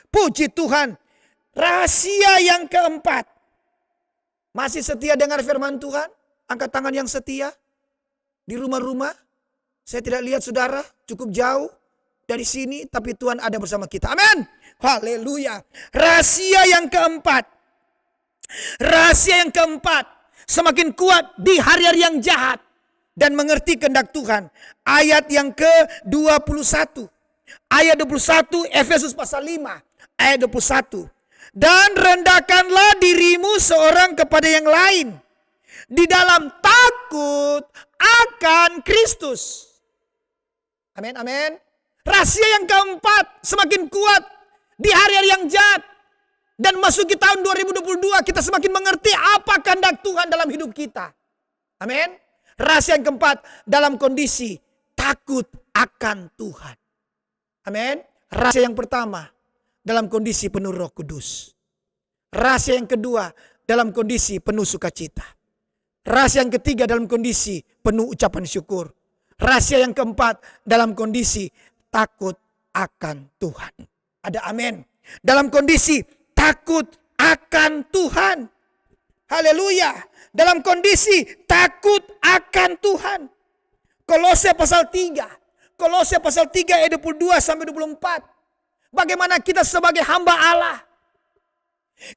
Puji Tuhan. Rahasia yang keempat. Masih setia dengar firman Tuhan? Angkat tangan yang setia. Di rumah-rumah. Saya tidak lihat saudara. Cukup jauh dari sini. Tapi Tuhan ada bersama kita. Amin. Haleluya. Rahasia yang keempat. Rahasia yang keempat. Semakin kuat di hari-hari yang jahat. Dan mengerti kehendak Tuhan. Ayat yang ke-21. Ayat 21 Efesus pasal 5. Ayat 21. Dan rendahkanlah dirimu seorang kepada yang lain. Di dalam takut akan Kristus. Amin, amin. Rahasia yang keempat. Semakin kuat di hari-hari yang jahat. Dan masuki tahun 2022 kita semakin mengerti apa kehendak Tuhan dalam hidup kita. Amin. Rahasia yang keempat dalam kondisi takut akan Tuhan. Amin. Rahasia yang pertama dalam kondisi penuh Roh Kudus. Rahasia yang kedua dalam kondisi penuh sukacita. Rahasia yang ketiga dalam kondisi penuh ucapan syukur. Rahasia yang keempat dalam kondisi takut akan Tuhan. Ada amin. Dalam kondisi takut akan Tuhan. Haleluya. Dalam kondisi takut akan Tuhan. Kolose pasal 3. Kolose pasal 3 ayat 22 sampai 24. Bagaimana kita sebagai hamba Allah.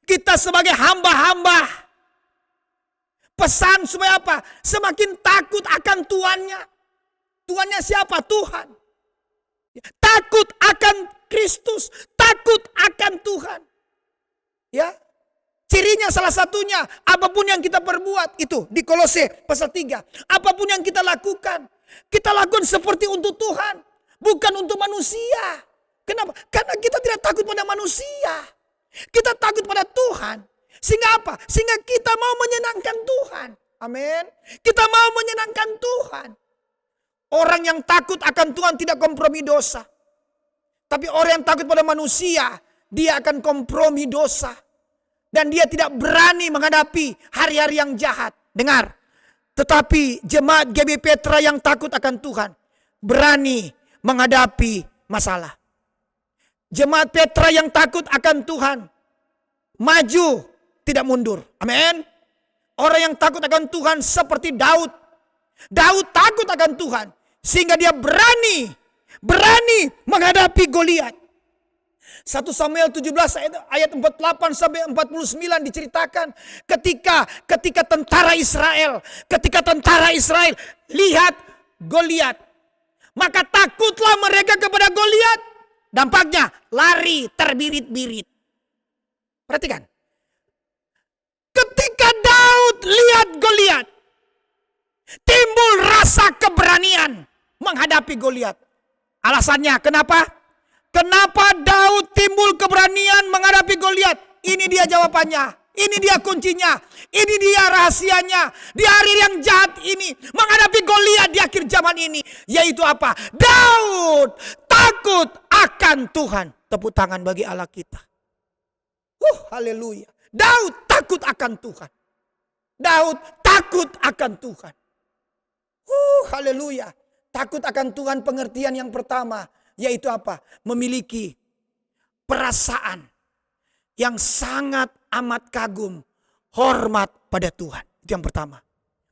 Kita sebagai hamba-hamba. Pesan supaya apa? Semakin takut akan Tuannya. Tuannya siapa? Tuhan. Takut akan Kristus. Takut akan Tuhan. Ya. Cirinya salah satunya, apapun yang kita perbuat itu di Kolose pasal 3. Apapun yang kita lakukan, Kita lakukan seperti untuk Tuhan, bukan untuk manusia. Kenapa? Karena kita tidak takut pada manusia. Kita takut pada Tuhan. Sehingga apa? Sehingga kita mau menyenangkan Tuhan. Amin. Kita mau menyenangkan Tuhan. Orang yang takut akan Tuhan tidak kompromi dosa. Tapi orang yang takut pada manusia, dia akan kompromi dosa. Dan dia tidak berani menghadapi hari-hari yang jahat. Dengar. Tetapi jemaat GB Petra yang takut akan Tuhan berani menghadapi masalah. Jemaat Petra yang takut akan Tuhan maju, tidak mundur. Amin. Orang yang takut akan Tuhan seperti Daud. Daud takut akan Tuhan sehingga dia berani menghadapi Goliat. 1 Samuel 17 ayat 48 sampai 49 diceritakan ketika tentara Israel lihat Goliat, maka takutlah mereka kepada Goliat. Dampaknya lari terbirit-birit. Perhatikan. Ketika Daud lihat Goliat, timbul rasa keberanian menghadapi Goliat. Alasannya kenapa? Kenapa Daud timbul keberanian menghadapi Goliat? Ini dia jawabannya. Ini dia kuncinya. Ini dia rahasianya. Di hari yang jahat ini, menghadapi Goliat di akhir zaman ini, yaitu apa? Daud takut akan Tuhan. Tepuk tangan bagi Allah kita. Haleluya. Daud takut akan Tuhan. Daud takut akan Tuhan. Haleluya. Takut akan Tuhan, pengertian yang pertama yaitu apa? Memiliki perasaan yang sangat amat kagum, hormat pada Tuhan. Itu yang pertama.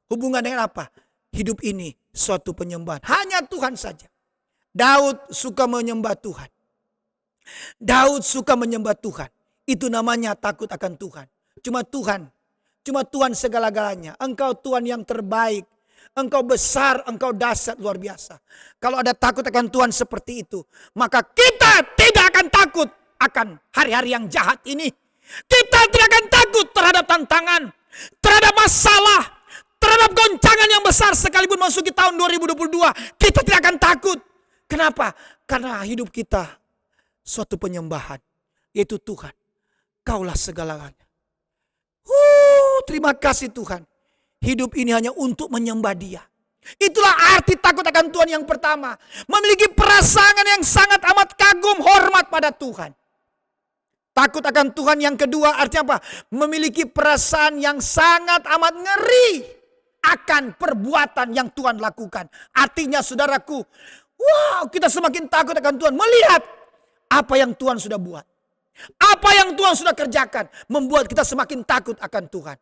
Hubungan dengan apa? Hidup ini suatu penyembahan. Hanya Tuhan saja. Daud suka menyembah Tuhan. Daud suka menyembah Tuhan. Itu namanya takut akan Tuhan. Cuma Tuhan segala-galanya. Engkau Tuhan yang terbaik. Engkau besar, engkau dahsyat, luar biasa. Kalau ada takut akan Tuhan seperti itu, maka kita tidak akan takut akan hari-hari yang jahat ini. Kita tidak akan takut terhadap tantangan, terhadap masalah, terhadap goncangan yang besar sekalipun masuki tahun 2022. Kita tidak akan takut. Kenapa? Karena hidup kita suatu penyembahan, yaitu Tuhan. Kaulah segalanya. Terima kasih Tuhan. Hidup ini hanya untuk menyembah Dia. Itulah arti takut akan Tuhan yang pertama. Memiliki perasaan yang sangat amat kagum, hormat pada Tuhan. Takut akan Tuhan yang kedua artinya apa? Memiliki perasaan yang sangat amat ngeri akan perbuatan yang Tuhan lakukan. Artinya saudaraku, kita semakin takut akan Tuhan. Melihat apa yang Tuhan sudah buat. Apa yang Tuhan sudah kerjakan. Membuat kita semakin takut akan Tuhan.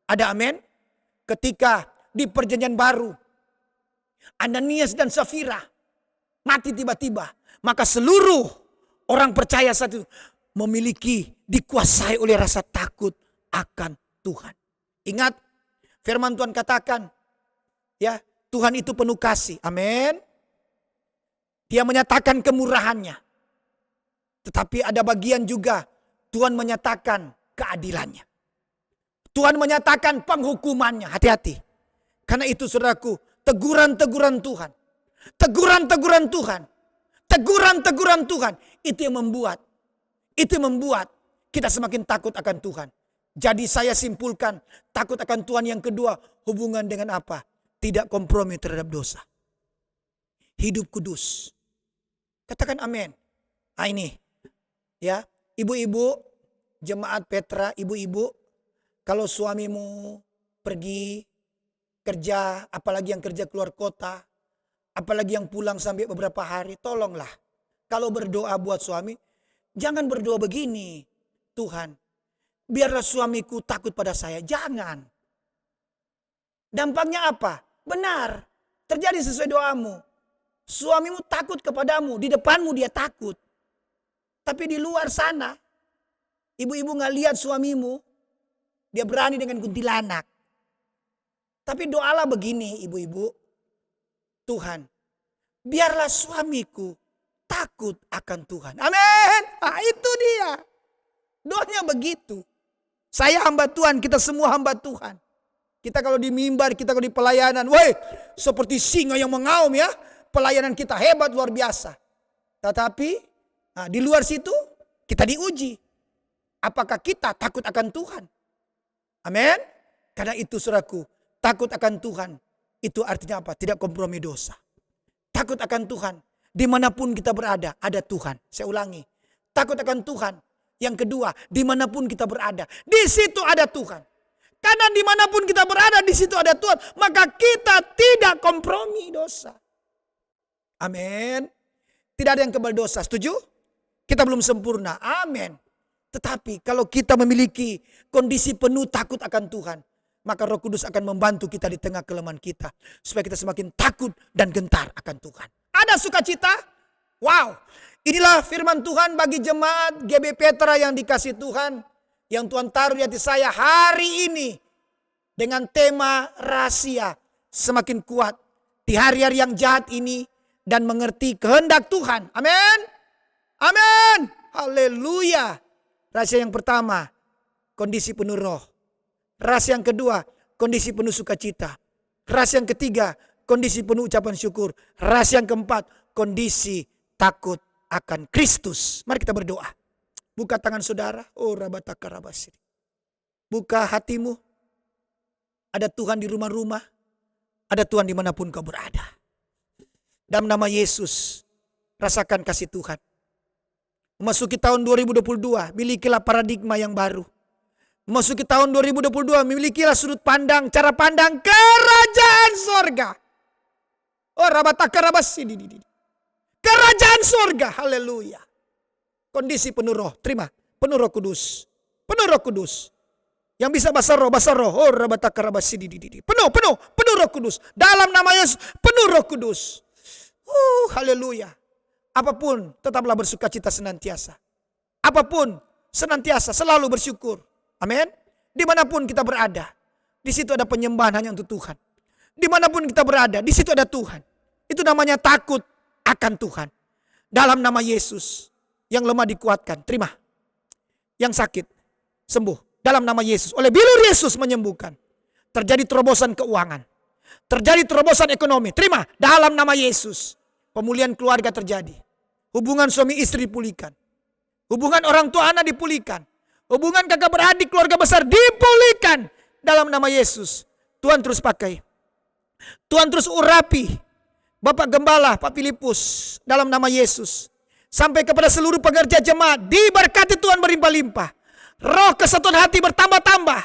Ada amin? Ketika di perjanjian baru, Ananias dan Safira mati tiba-tiba. Maka seluruh orang percaya saat itu dikuasai oleh rasa takut akan Tuhan. Ingat firman Tuhan katakan, ya, Tuhan itu penuh kasih. Amin. Dia menyatakan kemurahannya. Tetapi ada bagian juga Tuhan menyatakan keadilannya. Tuhan menyatakan penghukumannya. Hati-hati. Karena itu saudaraku, teguran-teguran Tuhan. Teguran-teguran Tuhan. Teguran-teguran Tuhan. Itu yang membuat kita semakin takut akan Tuhan. Jadi saya simpulkan, takut akan Tuhan yang kedua, hubungan dengan apa? Tidak kompromi terhadap dosa. Hidup kudus. Katakan amin. Nah ini, ya, ibu-ibu, jemaat Petra, ibu-ibu, kalau suamimu pergi kerja, apalagi yang kerja keluar kota, apalagi yang pulang sampai beberapa hari, tolonglah. Kalau berdoa buat suami, jangan berdoa begini, Tuhan, biarlah suamiku takut pada saya. Jangan. Dampaknya apa? Benar, terjadi sesuai doamu. Suamimu takut kepadamu, di depanmu dia takut. Tapi di luar sana, ibu-ibu gak lihat suamimu, dia berani dengan kuntilanak. Tapi doalah begini ibu-ibu. Tuhan, biarlah suamiku takut akan Tuhan. Amin. Nah, itu dia. Doanya begitu. Saya hamba Tuhan, kita semua hamba Tuhan. Kita kalau di mimbar, kita kalau di pelayanan, woi, seperti singa yang mengaum ya. Pelayanan kita hebat luar biasa. Tetapi di luar situ kita diuji. Apakah kita takut akan Tuhan? Amin. Karena itu saudaraku, takut akan Tuhan itu artinya apa? Tidak kompromi dosa. Takut akan Tuhan. Dimanapun kita berada, ada Tuhan. Saya ulangi. Takut akan Tuhan. Yang kedua, dimanapun kita berada, di situ ada Tuhan. Karena dimanapun kita berada, di situ ada Tuhan. Maka kita tidak kompromi dosa. Amin. Tidak ada yang kebal dosa. Setuju? Kita belum sempurna. Amin. Tetapi kalau kita memiliki kondisi penuh takut akan Tuhan, maka Roh Kudus akan membantu kita di tengah kelemahan kita. Supaya kita semakin takut dan gentar akan Tuhan. Ada sukacita? Wow. Inilah firman Tuhan bagi jemaat GB Petra yang dikasih Tuhan. Yang Tuhan taruh di hati saya hari ini. Dengan tema rahasia semakin kuat. Di hari-hari yang jahat ini. Dan mengerti kehendak Tuhan. Amin. Amin. Haleluya. Rahasia yang pertama. Kondisi penuh roh. Rahasia yang kedua. Kondisi penuh sukacita. Rahasia yang ketiga. Kondisi penuh ucapan syukur. Rahasia yang keempat. Kondisi takut akan Kristus. Mari kita berdoa. Buka tangan saudara. Oh rabataka rabasiri. Buka hatimu. Ada Tuhan di rumah-rumah. Ada Tuhan dimanapun kau berada. Dalam nama Yesus. Rasakan kasih Tuhan. Memasuki tahun 2022. Milikilah paradigma yang baru. Memasuki tahun 2022. Milikilah sudut pandang. Cara pandang kerajaan sorga. Oh rabataka rabasiri. Kerajaan sorga. Haleluya. Kondisi penuh roh. Terima. Penuh Roh Kudus. Penuh Roh Kudus. Yang bisa bahasa roh. Oh rabataka rabasiri. Penuh Roh Kudus. Dalam nama Yesus. Penuh Roh Kudus. Haleluya. Apapun tetaplah bersukacita senantiasa. Apapun senantiasa selalu bersyukur. Amin. Dimanapun kita berada. Di situ ada penyembahan hanya untuk Tuhan. Dimanapun kita berada. Di situ ada Tuhan. Itu namanya takut akan Tuhan. Dalam nama Yesus. Yang lemah dikuatkan. Terima. Yang sakit sembuh. Dalam nama Yesus. Oleh bilur Yesus menyembuhkan. Terjadi terobosan keuangan. Terjadi terobosan ekonomi. Terima. Dalam nama Yesus. Pemulihan keluarga terjadi. Hubungan suami istri dipulihkan. Hubungan orang tua anak dipulihkan. Hubungan kakak beradik keluarga besar dipulihkan. Dalam nama Yesus. Tuhan terus pakai. Tuhan terus urapi. Bapak Gembala, Pak Filipus. Dalam nama Yesus. Sampai kepada seluruh pekerja jemaat. Diberkati Tuhan berlimpah-limpah. Roh kesatuan hati bertambah-tambah.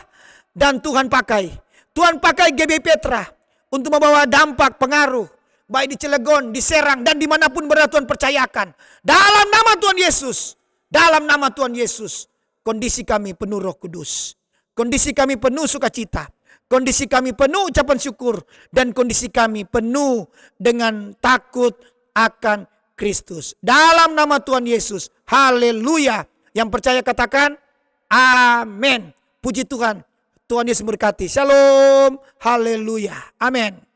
Dan Tuhan pakai. Tuhan pakai GB Petra. Untuk membawa dampak, pengaruh. Baik di Cilegon, di Serang, dan dimanapun berada Tuhan percayakan. Dalam nama Tuhan Yesus. Dalam nama Tuhan Yesus. Kondisi kami penuh Roh Kudus. Kondisi kami penuh sukacita. Kondisi kami penuh ucapan syukur. Dan kondisi kami penuh dengan takut akan Kristus. Dalam nama Tuhan Yesus. Haleluya. Yang percaya katakan amin. Puji Tuhan. Tuhan Yesus berkati. Shalom. Haleluya. Amin.